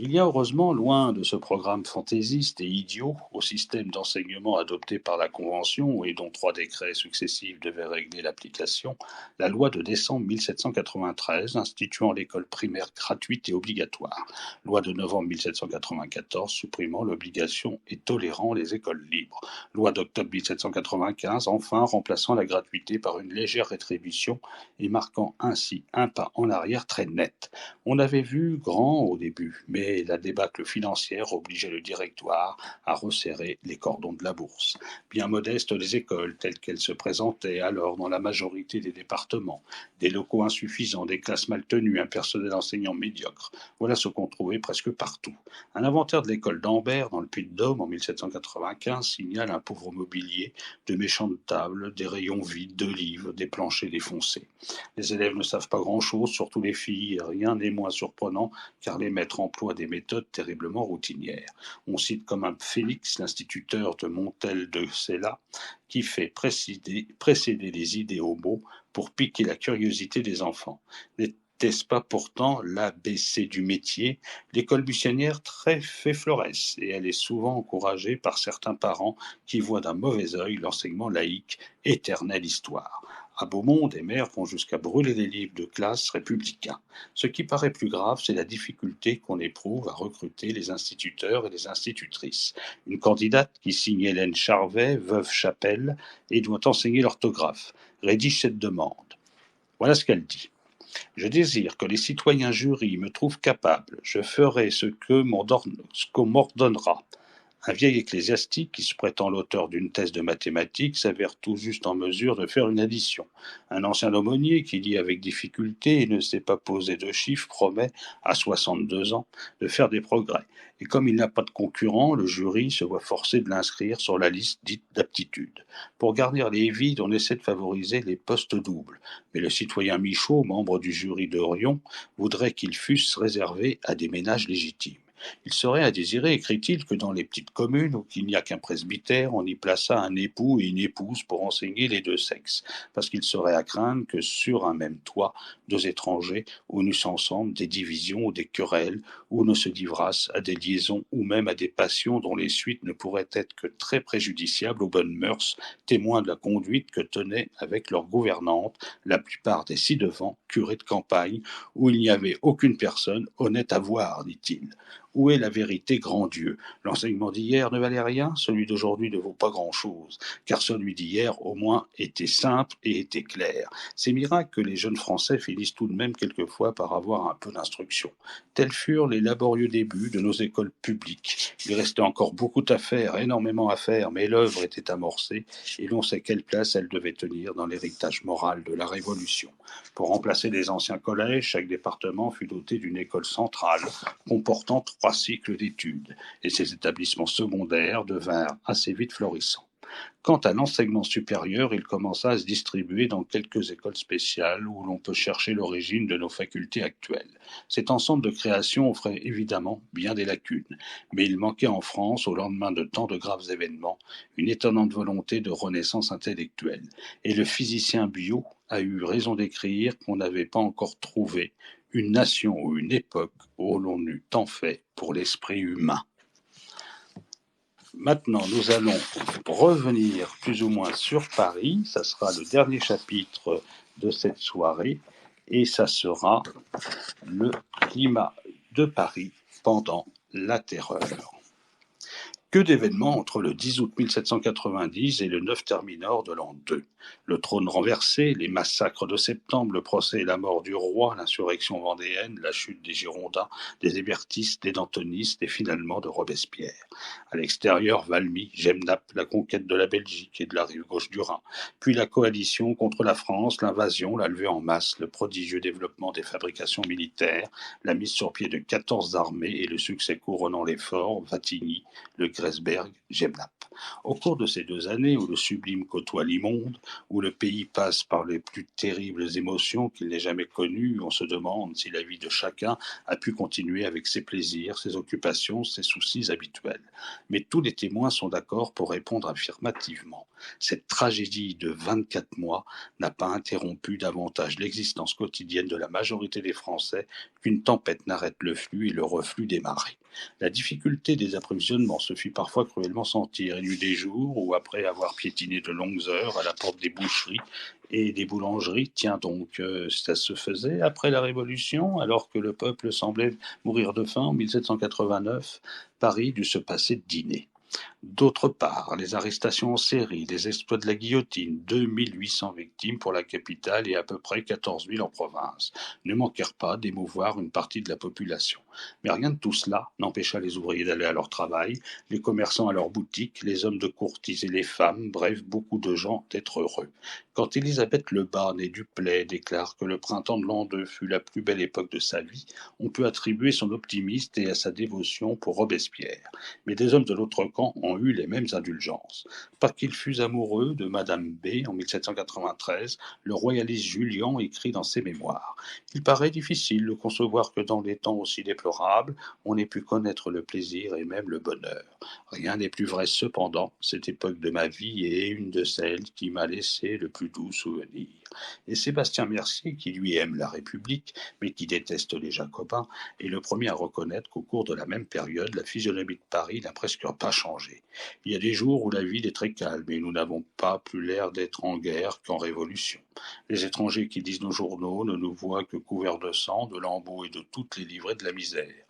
Il y a heureusement, loin de ce programme fantaisiste et idiot au système d'enseignement adopté par la Convention et dont 3 décrets successifs devaient régler l'application, la loi de décembre 1793 instituant l'école primaire gratuite et obligatoire, loi de novembre 1794 supprimant l'obligation et tolérant les écoles libres, loi d'octobre 1795 enfin remplaçant la gratuité par une légère rétribution et marquant ainsi un pas en arrière très net. On avait vu grand au début, mais la débâcle financière obligeait le directoire à resserrer les cordons de la bourse. Bien modestes les écoles telles qu'elles se présentaient alors dans la majorité des départements, des locaux insuffisants, des classes mal tenues, un personnel enseignant médiocre. Voilà ce qu'on trouvait presque partout. Un inventaire de l'école d'Ambert dans le Puy-de-Dôme en 1795 signale un pauvre mobilier, de méchantes tables, des rayons vides de livres, des planchers défoncés. Les élèves ne savent pas grand-chose, surtout les filles, et rien n'est moins surprenant car les maîtres emploient des méthodes terriblement routinières. On cite comme un Félix, l'instituteur de Montel de Cella, qui fait précéder les idées aux mots pour piquer la curiosité des enfants. N'était-ce pas pourtant l'ABC du métier? L'école buissonnière fait florès et elle est souvent encouragée par certains parents qui voient d'un mauvais œil l'enseignement laïque, éternelle histoire. À Beaumont, des maires vont jusqu'à brûler les livres de classe républicains. Ce qui paraît plus grave, c'est la difficulté qu'on éprouve à recruter les instituteurs et les institutrices. Une candidate qui signe Hélène Charvet, veuve Chapelle, et doit enseigner l'orthographe, rédige cette demande. Voilà ce qu'elle dit. Je désire que les citoyens jurys me trouvent capable. Je ferai ce qu'on m'ordonnera. Un vieil ecclésiastique qui se prétend l'auteur d'une thèse de mathématiques s'avère tout juste en mesure de faire une addition. Un ancien aumônier qui lit avec difficulté et ne sait pas poser de chiffres promet, à 62 ans, de faire des progrès. Et comme il n'a pas de concurrent, le jury se voit forcé de l'inscrire sur la liste dite d'aptitude. Pour garnir les vides, on essaie de favoriser les postes doubles. Mais le citoyen Michaud, membre du jury d'Orion, voudrait qu'ils fussent réservés à des ménages légitimes. Il serait à désirer, écrit-il, que dans les petites communes où il n'y a qu'un presbytère, on y plaçât un époux et une épouse pour enseigner les deux sexes, parce qu'il serait à craindre que sur un même toit, deux étrangers unussent ensemble des divisions ou des querelles, ou ne se livrassent à des liaisons ou même à des passions dont les suites ne pourraient être que très préjudiciables aux bonnes mœurs, témoins de la conduite que tenaient avec leur gouvernante la plupart des ci-devant curés de campagne, où il n'y avait aucune personne honnête à voir, dit-il. Où est la vérité, grand Dieu? L'enseignement d'hier ne valait rien, celui d'aujourd'hui ne vaut pas grand-chose, car celui d'hier, au moins, était simple et était clair. C'est miracle que les jeunes Français finissent tout de même quelquefois par avoir un peu d'instruction. Tels furent les laborieux débuts de nos écoles publiques. Il restait encore beaucoup à faire, énormément à faire, mais l'œuvre était amorcée, et l'on sait quelle place elle devait tenir dans l'héritage moral de la Révolution. Pour remplacer les anciens collèges, chaque département fut doté d'une école centrale, comportant 3 cycles d'études, et ces établissements secondaires devinrent assez vite florissants. Quant à l'enseignement supérieur, il commença à se distribuer dans quelques écoles spéciales où l'on peut chercher l'origine de nos facultés actuelles. Cet ensemble de créations offrait évidemment bien des lacunes, mais il manquait en France, au lendemain de tant de graves événements, une étonnante volonté de renaissance intellectuelle. Et le physicien Biot a eu raison d'écrire qu'on n'avait pas encore trouvé une nation ou une époque où l'on eût tant fait pour l'esprit humain. Maintenant, nous allons revenir plus ou moins sur Paris. Ça sera le dernier chapitre de cette soirée et ça sera le climat de Paris pendant la Terreur. Que d'événements entre le 10 août 1790 et le 9 Therminor de l'an 2. Le trône renversé, les massacres de septembre, le procès et la mort du roi, l'insurrection vendéenne, la chute des Girondins, des hébertistes, des dantonistes et finalement de Robespierre. À l'extérieur, Valmy, Gemnappe, la conquête de la Belgique et de la rive gauche du Rhin. Puis la coalition contre la France, l'invasion, la levée en masse, le prodigieux développement des fabrications militaires, la mise sur pied de 14 armées et le succès couronnant l'effort, Vatigny, le Gressberg, Gemnappe. Au cours de ces 2 années où le sublime côtoie l'immonde, où le pays passe par les plus terribles émotions qu'il n'ait jamais connues, on se demande si la vie de chacun a pu continuer avec ses plaisirs, ses occupations, ses soucis habituels. Mais tous les témoins sont d'accord pour répondre affirmativement. Cette tragédie de 24 mois n'a pas interrompu davantage l'existence quotidienne de la majorité des Français qu'une tempête n'arrête le flux et le reflux des marées. La difficulté des approvisionnements se fit parfois cruellement sentir. Il y eut des jours où, après avoir piétiné de longues heures à la porte des boucheries et des boulangeries, tiens donc, ça se faisait après la Révolution, alors que le peuple semblait mourir de faim en 1789, Paris dut se passer de dîner. D'autre part, les arrestations en série, les exploits de la guillotine, 2800 victimes pour la capitale et à peu près 14 000 en province, ne manquèrent pas d'émouvoir une partie de la population. Mais rien de tout cela n'empêcha les ouvriers d'aller à leur travail, les commerçants à leurs boutiques, les hommes de courtiser les femmes, bref, beaucoup de gens d'être heureux. Quand Élisabeth Le Bas, née Duplay, déclare que le printemps de l'an 2 fut la plus belle époque de sa vie, on peut attribuer son optimisme et à sa dévotion pour Robespierre. Mais des hommes de l'autre camps ont eu les mêmes indulgences. Pas qu'il fût amoureux de Madame B. En 1793, le royaliste Julian écrit dans ses mémoires. Il paraît difficile de concevoir que dans des temps aussi déplorables, on ait pu connaître le plaisir et même le bonheur. Rien n'est plus vrai cependant, cette époque de ma vie est une de celles qui m'a laissé le plus doux souvenir. Et Sébastien Mercier, qui lui aime la République, mais qui déteste les Jacobins, est le premier à reconnaître qu'au cours de la même période, la physionomie de Paris n'a presque pas changé. Il y a des jours où la ville est très calme et nous n'avons pas plus l'air d'être en guerre qu'en révolution. Les étrangers qui lisent nos journaux ne nous voient que couverts de sang, de lambeaux et de toutes les livrées de la misère.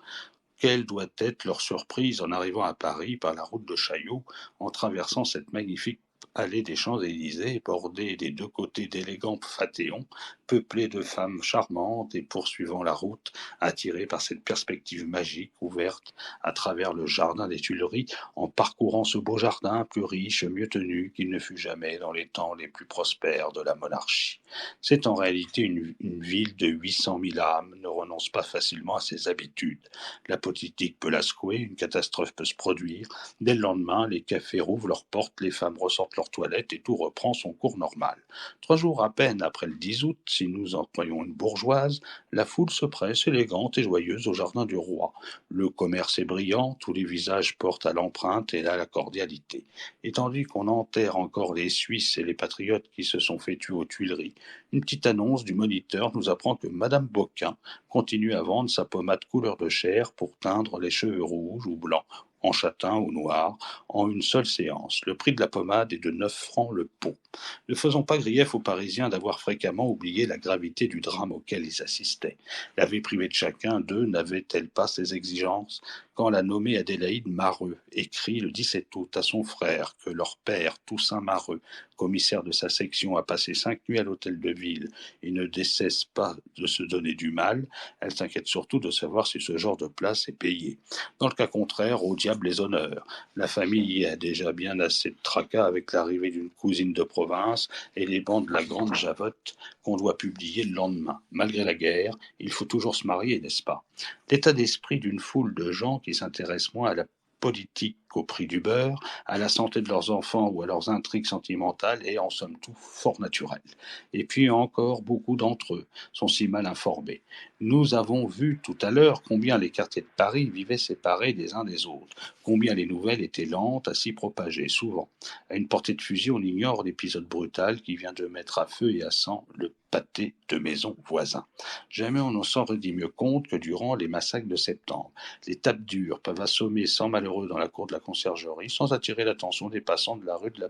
Quelle doit être leur surprise en arrivant à Paris par la route de Chaillot, en traversant cette magnifique allée des Champs-Élysées, bordée des deux côtés d'élégants phaétons, peuplée de femmes charmantes et poursuivant la route, attirée par cette perspective magique ouverte à travers le jardin des Tuileries, en parcourant ce beau jardin plus riche, mieux tenu qu'il ne fut jamais dans les temps les plus prospères de la monarchie. C'est en réalité une ville de 800 000 âmes, ne renonce pas facilement à ses habitudes. La politique peut la secouer, une catastrophe peut se produire. Dès le lendemain, les cafés rouvrent leurs portes, les femmes ressortent leurs toilettes et tout reprend son cours normal. 3 jours à peine après le 10 août, si nous employons une bourgeoise, la foule se presse, élégante et joyeuse, au jardin du roi. Le commerce est brillant, tous les visages portent à l'empreinte et à la cordialité. Et tandis qu'on enterre encore les Suisses et les patriotes qui se sont fait tuer aux Tuileries, une petite annonce du Moniteur nous apprend que Madame Boquin continue à vendre sa pommade couleur de chair pour teindre les cheveux rouges ou blancs, en châtain ou noir, en une seule séance. Le prix de la pommade est de 9 francs le pot. Ne faisons pas grief aux Parisiens d'avoir fréquemment oublié la gravité du drame auquel ils assistaient. La vie privée de chacun d'eux n'avait-elle pas ses exigences? Quand la nommée Adélaïde Mareux écrit le 17 août à son frère que leur père, Toussaint Mareux, commissaire de sa section, a passé 5 nuits à l'hôtel de ville et ne décesse pas de se donner du mal, elle s'inquiète surtout de savoir si ce genre de place est payé. Dans le cas contraire, au diable les honneurs. La famille a déjà bien assez de tracas avec l'arrivée d'une cousine de province et les bancs de la grande Javotte qu'on doit publier le lendemain. Malgré la guerre, il faut toujours se marier, n'est-ce pas? L'état d'esprit d'une foule de gens qui s'intéressent moins à la politique qu'au prix du beurre, à la santé de leurs enfants ou à leurs intrigues sentimentales est en somme toute fort naturel. Et puis encore, beaucoup d'entre eux sont si mal informés. Nous avons vu tout à l'heure combien les quartiers de Paris vivaient séparés des uns des autres, combien les nouvelles étaient lentes à s'y propager, souvent. À une portée de fusil, on ignore l'épisode brutal qui vient de mettre à feu et à sang le pâté de maisons voisins. Jamais on ne s'en rendit mieux compte que durant les massacres de septembre. Les tapes dures peuvent assommer 100 malheureux dans la cour de la conciergerie sans attirer l'attention des passants de la rue de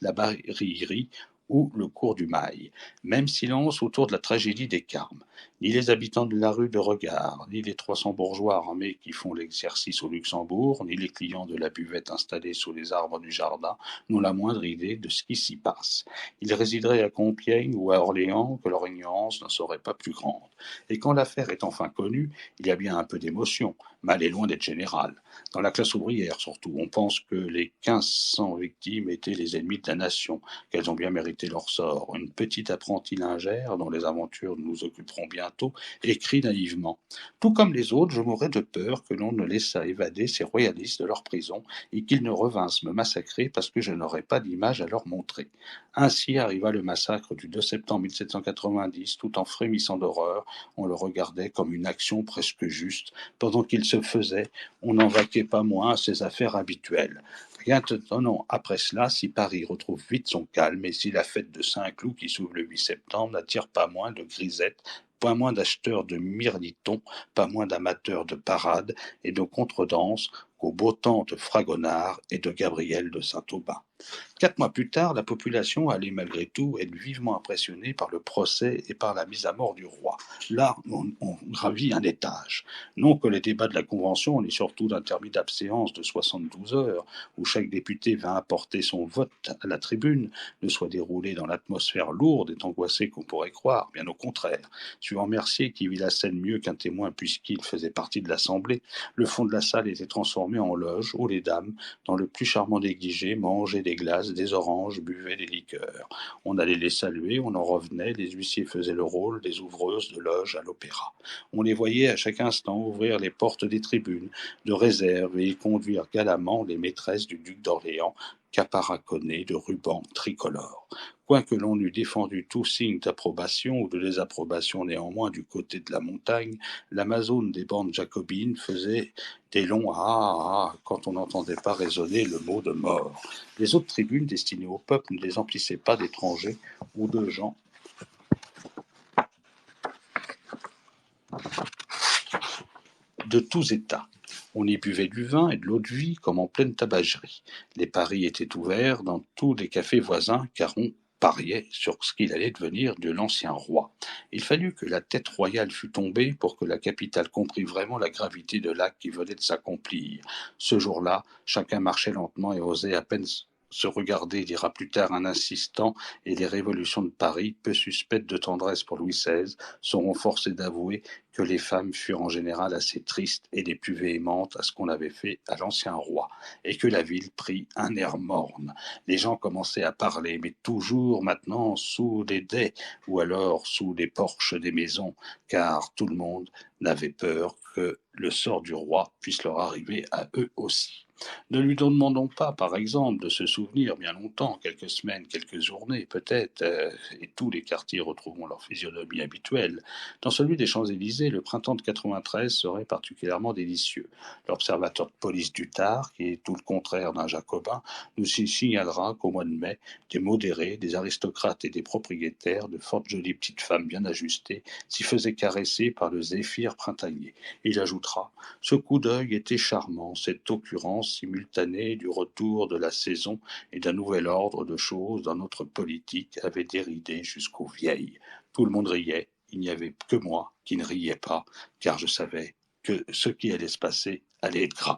la Barillerie ou le cours du Mail. Même silence autour de la tragédie des Carmes. Ni les habitants de la rue de Regard, ni les 300 bourgeois armés qui font l'exercice au Luxembourg, ni les clients de la buvette installés sous les arbres du jardin n'ont la moindre idée de ce qui s'y passe. Ils résideraient à Compiègne ou à Orléans que leur ignorance ne serait pas plus grande. Et quand l'affaire est enfin connue, il y a bien un peu d'émotion, mais elle est loin d'être générale. Dans la classe ouvrière surtout, on pense que les 1500 victimes étaient les ennemis de la nation, qu'elles ont bien mérité leur sort. Une petite apprentie lingère, dont les aventures nous occuperont bientôt, écrit naïvement. Tout comme les autres, je mourrais de peur que l'on ne laissât évader ces royalistes de leur prison et qu'ils ne revinssent me massacrer parce que je n'aurais pas d'image à leur montrer. Ainsi arriva le massacre du 2 septembre 1790, tout en frémissant d'horreur, on le regardait comme une action presque juste. Pendant qu'il se faisait, on n'en vaquait pas moins à ses affaires habituelles. Rien d'étonnant après cela si Paris retrouve vite son calme et si la fête de Saint-Cloud qui s'ouvre le 8 septembre n'attire pas moins de grisettes, pas moins d'acheteurs de mirlitons, pas moins d'amateurs de parades et de contredanses qu'au beau temps de Fragonard et de Gabriel de Saint-Aubin. 4 mois plus tard, la population allait malgré tout être vivement impressionnée par le procès et par la mise à mort du roi. Là, on gravit un étage. Non que les débats de la Convention, et surtout d'interminables séances de 72 heures, où chaque député vint apporter son vote à la tribune, ne soient déroulés dans l'atmosphère lourde et angoissée qu'on pourrait croire, bien au contraire. Suivant Mercier, qui vit la scène mieux qu'un témoin puisqu'il faisait partie de l'Assemblée, le fond de la salle était transformé en loge où les dames, dans le plus charmant négligé, mangeaient des glaces, des oranges, buvaient des liqueurs. On allait les saluer, on en revenait, les huissiers faisaient le rôle des ouvreuses de loge à l'opéra. On les voyait à chaque instant ouvrir les portes des tribunes de réserve et y conduire galamment les maîtresses du duc d'Orléans, caparaconnées de rubans tricolores. Quoique l'on eût défendu tout signe d'approbation ou de désapprobation néanmoins du côté de la montagne, l'Amazone des bandes jacobines faisait des longs ah quand on n'entendait pas résonner le mot de mort. Les autres tribunes destinées au peuple ne les emplissaient pas d'étrangers ou de gens de tous états. On y buvait du vin et de l'eau de vie comme en pleine tabagerie. Les paris étaient ouverts dans tous les cafés voisins car on pariait sur ce qu'il allait devenir de l'ancien roi. Il fallut que la tête royale fût tombée pour que la capitale comprît vraiment la gravité de l'acte qui venait de s'accomplir. Ce jour-là, chacun marchait lentement et osait à peine se regarder, dira plus tard un insistant, et les révolutions de Paris, peu suspectes de tendresse pour Louis XVI, seront forcées d'avouer que les femmes furent en général assez tristes et les plus véhémentes à ce qu'on avait fait à l'ancien roi, et que la ville prit un air morne. Les gens commençaient à parler, mais toujours maintenant sous les dais, ou alors sous les porches des maisons, car tout le monde n'avait peur que le sort du roi puisse leur arriver à eux aussi. Ne lui demandons pas, par exemple, de se souvenir bien longtemps, quelques semaines, quelques journées peut-être, et tous les quartiers retrouveront leur physionomie habituelle. Dans celui des Champs-Élysées, le printemps de 93 serait particulièrement délicieux. L'observateur de police du Tard, qui est tout le contraire d'un jacobin, nous signalera qu'au mois de mai, des modérés, des aristocrates et des propriétaires, de fortes jolies petites femmes bien ajustées, s'y faisaient caresser par le zéphyr printanier. Il ajoutera « Ce coup d'œil était charmant, cette occurrence simultanée du retour de la saison et d'un nouvel ordre de choses dans notre politique avait déridé jusqu'aux vieilles. Tout le monde riait, il n'y avait que moi qui ne riais pas, car je savais que ce qui allait se passer allait être grave.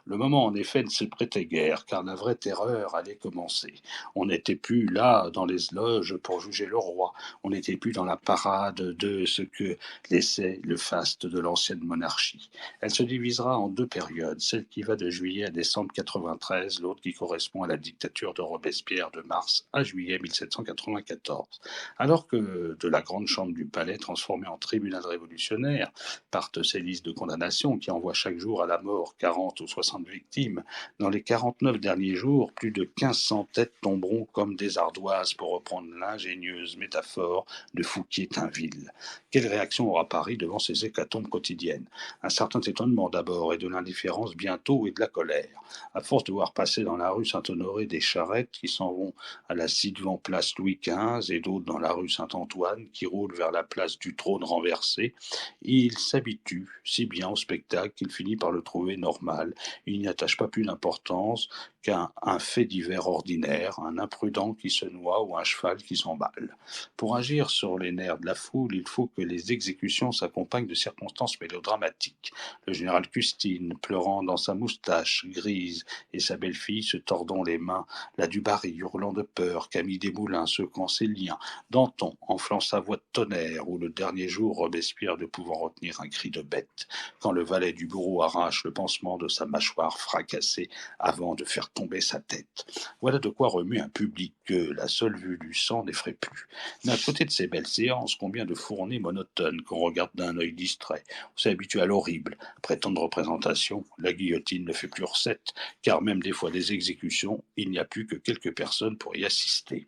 Le moment, en effet, ne se prêtait guère, car la vraie terreur allait commencer. On n'était plus là, dans les loges, pour juger le roi. On n'était plus dans la parade de ce que laissait le faste de l'ancienne monarchie. Elle se divisera en deux périodes, celle qui va de juillet à décembre 93, l'autre qui correspond à la dictature de Robespierre de mars à juillet 1794. Alors que de la grande chambre du palais, transformée en tribunal révolutionnaire, partent ces listes de condamnation qui envoient chaque jour à la mort 40 ou 60 victimes. Dans les 49 derniers jours, plus de 1500 têtes tomberont comme des ardoises, pour reprendre l'ingénieuse métaphore de Fouquier-Tinville. Quelle réaction aura Paris devant ces hécatombes quotidiennes? Un certain étonnement d'abord, et de l'indifférence bientôt, et de la colère. À force de voir passer dans la rue Saint-Honoré des charrettes qui s'en vont à la ci-devant place Louis XV et d'autres dans la rue Saint-Antoine qui roulent vers la place du Trône renversé, il s'habitue si bien au spectacle qu'il finit par le trouver normal. Il n'y attache pas plus d'importance qu'un fait divers ordinaire, un imprudent qui se noie ou un cheval qui s'emballe. Pour agir sur les nerfs de la foule, il faut que les exécutions s'accompagnent de circonstances mélodramatiques. Le général Custine, pleurant dans sa moustache grise, et sa belle-fille se tordant les mains, la Dubarry hurlant de peur, Camille Desmoulins secouant ses liens, Danton enflant sa voix de tonnerre, ou le dernier jour Robespierre ne pouvant retenir un cri de bête, quand le valet du bourreau arrache le pansement de sa mâchoire fracassée avant de faire tomber sa tête. Voilà de quoi remuer un public que la seule vue du sang n'effraie plus. Mais à côté de ces belles séances, combien de fournées monotones qu'on regarde d'un œil distrait. On s'est habitué à l'horrible. Après tant de représentations, la guillotine ne fait plus recette, car même des fois des exécutions, il n'y a plus que quelques personnes pour y assister.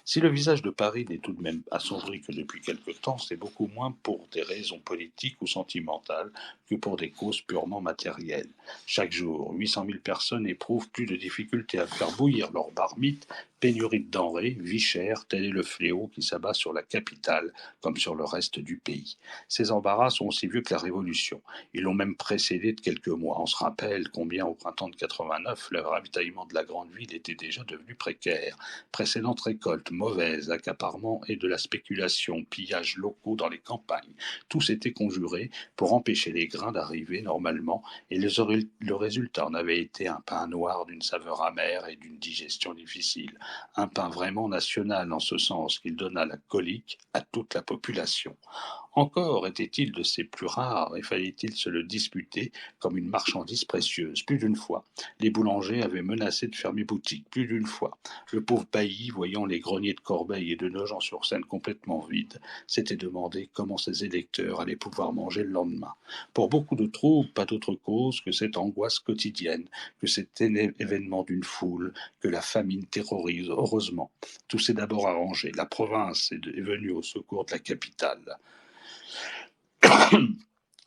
Si le visage de Paris n'est tout de même assombri que depuis quelque temps, c'est beaucoup moins pour des raisons politiques ou sentimentales que pour des causes purement matérielles. Chaque jour, 800 000 personnes éprouvent plus de difficultés à faire bouillir leur marmite, pénurie de denrées, vie chère, tel est le fléau qui s'abat sur la capitale comme sur le reste du pays. Ces embarras sont aussi vieux que la Révolution. Ils l'ont même précédé de quelques mois. On se rappelle combien au printemps de 89, le ravitaillement de la grande ville était déjà devenu précaire. Précédente récolte mauvaise, accaparement et de la spéculation, pillages locaux dans les campagnes. Tout s'était conjuré pour empêcher les grains d'arriver normalement, et le résultat en avait été un pain noir d'une saveur amère et d'une digestion difficile. Un pain vraiment national en ce sens qu'il donna la colique à toute la population. Encore était-il de ces plus rares et fallait-il se le disputer comme une marchandise précieuse. Plus d'une fois, les boulangers avaient menacé de fermer boutique. Plus d'une fois, le pauvre Bailly, voyant les greniers de Corbeil et de Nogent-sur-Seine complètement vides, s'était demandé comment ses électeurs allaient pouvoir manger le lendemain. Pour beaucoup de troupes, pas d'autre cause que cette angoisse quotidienne, que cet événement d'une foule, que la famine terrorise. Heureusement, tout s'est d'abord arrangé. La province est venue au secours de la capitale.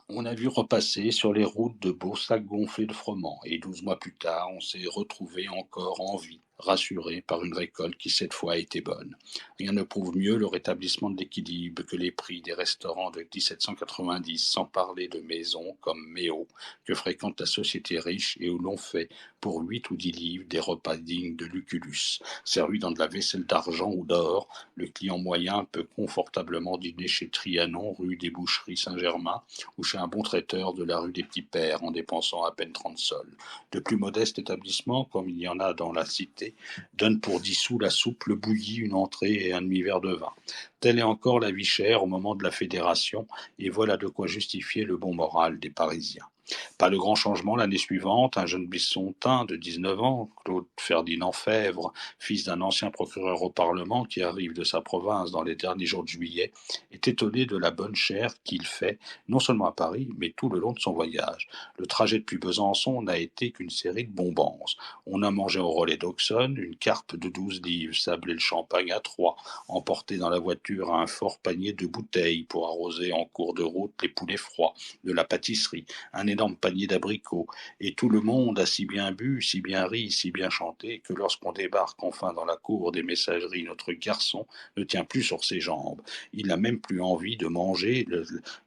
On a vu repasser sur les routes de beaux sacs gonflés de froment, et 12 mois plus tard, on s'est retrouvé encore en vie, rassuré par une récolte qui cette fois a été bonne. Rien ne prouve mieux le rétablissement de l'équilibre que les prix des restaurants de 1790, sans parler de maisons comme Méo, que fréquente la société riche et où l'on fait pour 8 ou 10 livres des repas dignes de Lucullus. Servis dans de la vaisselle d'argent ou d'or, le client moyen peut confortablement dîner chez Trianon, rue des Boucheries Saint-Germain, ou chez un bon traiteur de la rue des Petits Pères en dépensant à peine 30 sols. De plus modestes établissements, comme il y en a dans la cité, donnent pour 10 sous la soupe, le bouilli, une entrée et un demi-verre de vin. Telle est encore la vie chère au moment de la fédération, et voilà de quoi justifier le bon moral des Parisiens. Pas de grand changement l'année suivante, un jeune Bissontin de 19 ans, Claude Ferdinand Fèvre, fils d'un ancien procureur au Parlement qui arrive de sa province dans les derniers jours de juillet, est étonné de la bonne chère qu'il fait, non seulement à Paris, mais tout le long de son voyage. Le trajet depuis Besançon n'a été qu'une série de bonbances. On a mangé au relais d'Auxonne une carpe de 12 livres, sablé le champagne à 3, emporté dans la voiture un fort panier de bouteilles pour arroser en cours de route les poulets froids, de la pâtisserie, un énorme panier d'abricots, et tout le monde a si bien bu, si bien ri, si bien chanté, que lorsqu'on débarque enfin dans la cour des messageries, notre garçon ne tient plus sur ses jambes. Il n'a même plus envie de manger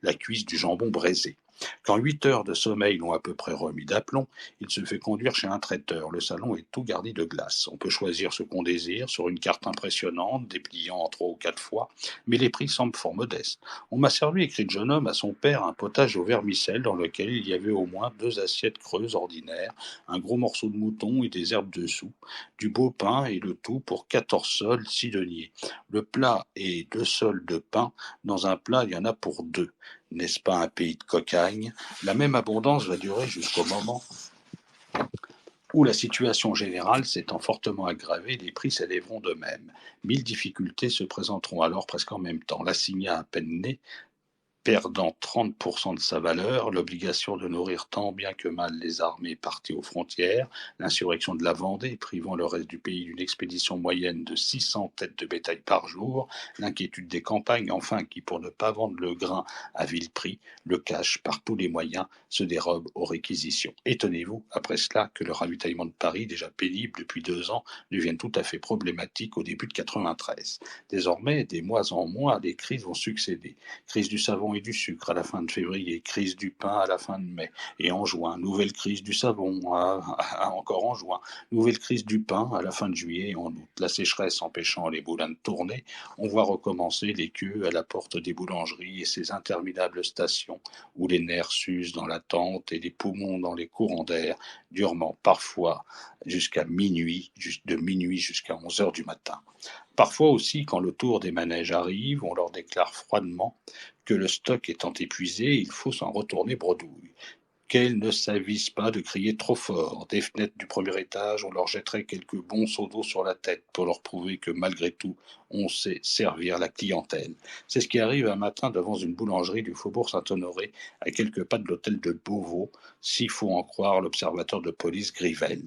la cuisse du jambon braisé. Quand 8 heures de sommeil l'ont à peu près remis d'aplomb, il se fait conduire chez un traiteur. Le salon est tout garni de glace. On peut choisir ce qu'on désire sur une carte impressionnante, dépliant en 3 ou 4 fois, mais les prix semblent fort modestes. On m'a servi, écrit le jeune homme à son père, un potage au vermicelle dans lequel il y avait au moins 2 assiettes creuses ordinaires, un gros morceau de mouton et des herbes dessous, du beau pain et le tout pour 14 sols 6 deniers. Le plat est 2 sols de pain. Dans un plat, il y en a pour 2. N'est-ce pas un pays de cocagne? La même abondance va durer jusqu'au moment où la situation générale s'étant fortement aggravée, les prix s'élèveront de même. 1000 difficultés se présenteront alors presque en même temps. L'assignat à peine né, perdant 30% de sa valeur, l'obligation de nourrir tant bien que mal les armées parties aux frontières, l'insurrection de la Vendée privant le reste du pays d'une expédition moyenne de 600 têtes de bétail par jour, l'inquiétude des campagnes, enfin, qui pour ne pas vendre le grain à vil prix, le cachent par tous les moyens, se dérobent aux réquisitions. Étonnez-vous, après cela, que le ravitaillement de Paris, déjà pénible depuis 2 ans, devienne tout à fait problématique au début de 93. Désormais, des mois en mois, les crises vont succéder. Crise du savon et du sucre à la fin de février, crise du pain à la fin de mai, et en juin, nouvelle crise du savon, encore en juin, nouvelle crise du pain à la fin de juillet et en août. La sécheresse empêchant les boulins de tourner, on voit recommencer les queues à la porte des boulangeries et ces interminables stations où les nerfs s'usent dans l'attente et les poumons dans les courants d'air, durement parfois jusqu'à minuit, de minuit jusqu'à 11 heures du matin. Parfois aussi, quand le tour des manèges arrive, on leur déclare froidement que le stock étant épuisé, il faut s'en retourner bredouille. Qu'elles ne s'avisent pas de crier trop fort. Des fenêtres du premier étage, on leur jetterait quelques bons seaux d'eau sur la tête pour leur prouver que malgré tout, on sait servir la clientèle. C'est ce qui arrive un matin devant une boulangerie du Faubourg Saint-Honoré, à quelques pas de l'hôtel de Beauvau, s'il faut en croire l'observateur de police Grivel.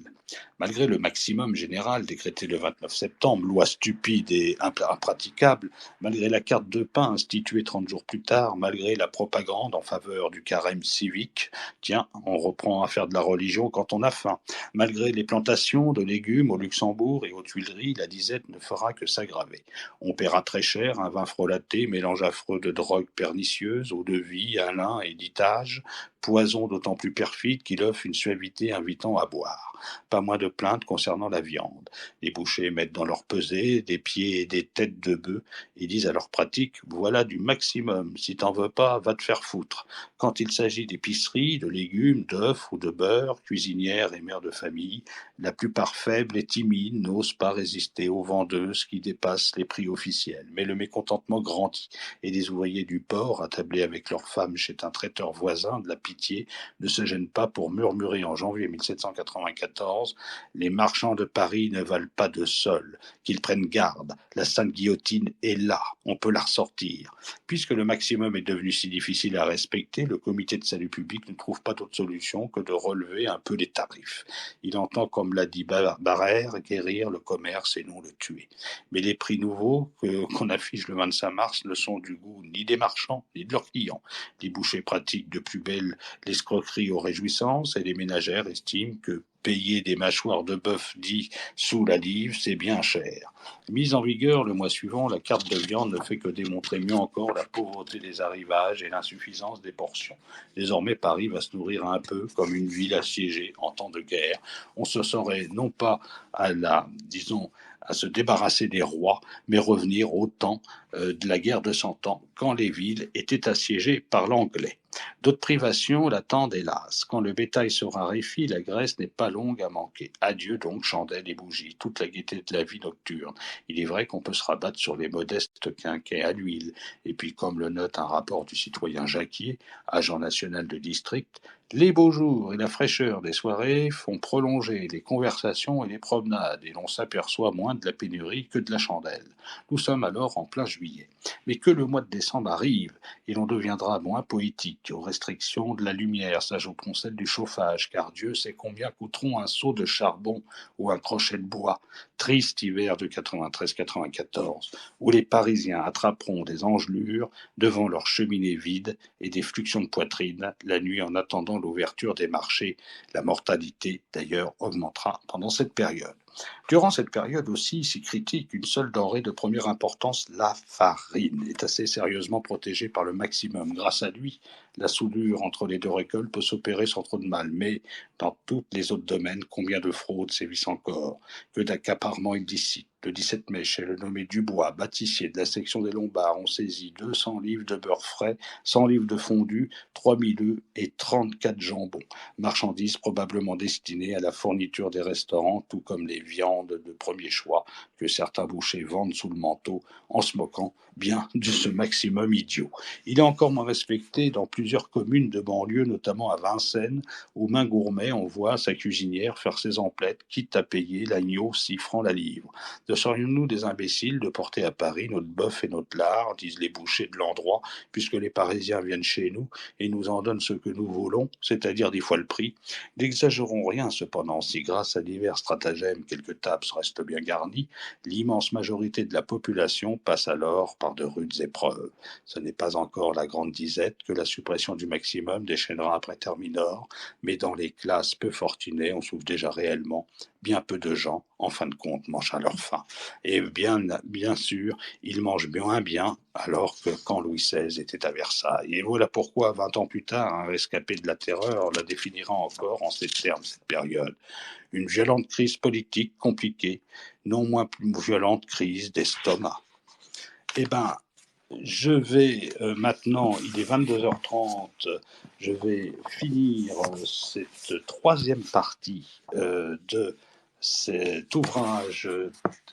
Malgré le maximum général décrété le 29 septembre, loi stupide et impraticable, malgré la carte de pain instituée 30 jours plus tard, malgré la propagande en faveur du carême civique, tiens, on reprend à faire de la religion quand on a faim, malgré les plantations de légumes au Luxembourg et aux Tuileries, la disette ne fera que s'aggraver. On paiera très cher un vin frelaté, mélange affreux de drogues pernicieuses, eau de vie, alun et ditage, poison d'autant plus perfide qu'il offre une suavité invitant à boire. Pas moins de plaintes concernant la viande. Les bouchers mettent dans leur pesée des pieds et des têtes de bœuf et disent à leur pratique « Voilà du maximum, si t'en veux pas, va te faire foutre ». Quand il s'agit d'épicerie, de légumes, d'œufs ou de beurre, cuisinières et mères de famille, la plupart faibles et timides n'osent pas résister aux vendeuses qui dépassent les prix officiels. Mais le mécontentement grandit et des ouvriers du port, attablés avec leurs femmes chez un traiteur voisin de la Pitié, ne se gênent pas pour murmurer en janvier 1794 « Les marchands de Paris ne valent pas de sol, qu'ils prennent garde, la sainte guillotine est là, on peut la ressortir ». Puisque le maximum est devenu si difficile à respecter, le comité de salut public ne trouve pas d'autre solution que de relever un peu les tarifs. Il entend, comme l'a dit Barrère, guérir le commerce et non le tuer. Mais les prix nouveaux qu'on affiche le 25 mars ne sont du goût ni des marchands ni de leurs clients. Les bouchers pratiquent de plus belle l'escroquerie aux réjouissances et les ménagères estiment que payer des mâchoires de bœuf dit sous la livre, c'est bien cher. Mise en vigueur le mois suivant, la carte de viande ne fait que démontrer mieux encore la pauvreté des arrivages et l'insuffisance des portions. Désormais, Paris va se nourrir un peu comme une ville assiégée en temps de guerre. On se saurait non pas à se débarrasser des rois, mais revenir au temps de la guerre de 100 ans, quand les villes étaient assiégées par l'anglais. D'autres privations l'attendent hélas. Quand le bétail se raréfie, la graisse n'est pas longue à manquer. Adieu donc chandelles et bougies, toute la gaieté de la vie nocturne. Il est vrai qu'on peut se rabattre sur les modestes quinquets à l'huile. Et puis, comme le note un rapport du citoyen Jacquier, agent national de district, les beaux jours et la fraîcheur des soirées font prolonger les conversations et les promenades, et l'on s'aperçoit moins de la pénurie que de la chandelle. Nous sommes alors en plein juillet. Mais que le mois de décembre arrive, et l'on deviendra moins poétique. Aux restrictions de la lumière s'ajouteront celles du chauffage, car Dieu sait combien coûteront un seau de charbon ou un crochet de bois. Triste hiver de 93-94, où les Parisiens attraperont des engelures devant leurs cheminées vides et des fluxions de poitrine la nuit en attendant l'ouverture des marchés. La mortalité, d'ailleurs, augmentera pendant cette période. Durant cette période aussi si critique, une seule denrée de première importance, la farine, est assez sérieusement protégée par le maximum. Grâce à lui, la soudure entre les deux récoltes peut s'opérer sans trop de mal. Mais dans tous les autres domaines, combien de fraudes sévissent encore, que d'accaparements illicites. Le 17 mai, chez le nommé Dubois, bâtissier de la section des Lombards, on saisit 200 livres de beurre frais, 100 livres de fondu, 3000 œufs et 34 jambons. Marchandises probablement destinées à la fourniture des restaurants, tout comme les viandes de premier choix que certains bouchers vendent sous le manteau en se moquant bien de ce maximum idiot. Il est encore moins respecté dans plusieurs communes de banlieue, notamment à Vincennes, où main gourmet, on voit sa cuisinière faire ses emplettes, quitte à payer l'agneau 6 francs la livre. Ne serions-nous des imbéciles de porter à Paris notre bœuf et notre lard, disent les bouchers de l'endroit, puisque les Parisiens viennent chez nous et nous en donnent ce que nous voulons, c'est-à-dire 10 fois le prix. N'exagérons rien cependant, si grâce à divers stratagèmes quelques tables restent bien garnies, l'immense majorité de la population passe alors par de rudes épreuves. Ce n'est pas encore la grande disette que la suppression du maximum déchaînera après Terminor, mais dans les classes peu fortunées, on souffre déjà réellement. Bien peu de gens, en fin de compte, mangent à leur faim. Et bien sûr, ils mangent bien, alors que quand Louis XVI était à Versailles. Et voilà pourquoi, 20 ans plus tard, un rescapé de la terreur la définira encore en ces termes, cette période. Une violente crise politique compliquée, non moins plus violente crise d'estomac. Eh bien, je vais maintenant, il est 22h30, je vais finir cette troisième partie de cet ouvrage,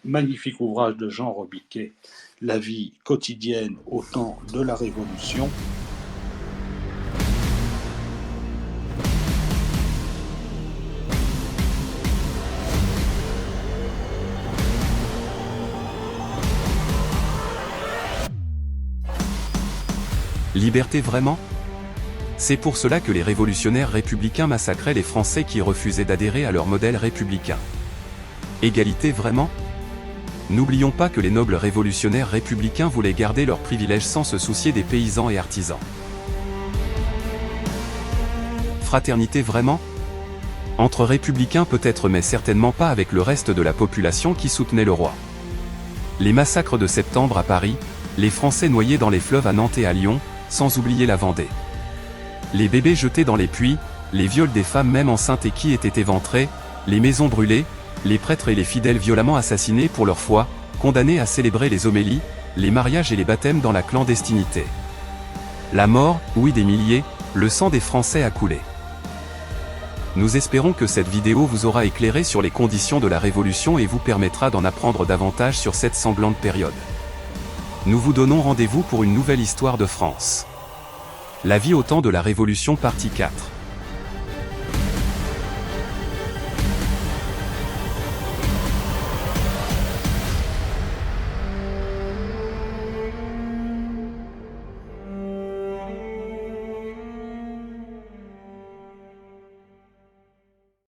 magnifique ouvrage de Jean Robiquet, La vie quotidienne au temps de la Révolution. Liberté vraiment ? C'est pour cela que les révolutionnaires républicains massacraient les Français qui refusaient d'adhérer à leur modèle républicain. Égalité vraiment ? N'oublions pas que les nobles révolutionnaires républicains voulaient garder leurs privilèges sans se soucier des paysans et artisans. Fraternité vraiment ? Entre républicains peut-être, mais certainement pas avec le reste de la population qui soutenait le roi. Les massacres de septembre à Paris, les Français noyés dans les fleuves à Nantes et à Lyon, sans oublier la Vendée. Les bébés jetés dans les puits, les viols des femmes même enceintes et qui étaient éventrées, les maisons brûlées, les prêtres et les fidèles violemment assassinés pour leur foi, condamnés à célébrer les homélies, les mariages et les baptêmes dans la clandestinité. La mort, oui des milliers, le sang des Français a coulé. Nous espérons que cette vidéo vous aura éclairé sur les conditions de la Révolution et vous permettra d'en apprendre davantage sur cette sanglante période. Nous vous donnons rendez-vous pour une nouvelle histoire de France. La vie au temps de la Révolution partie 4.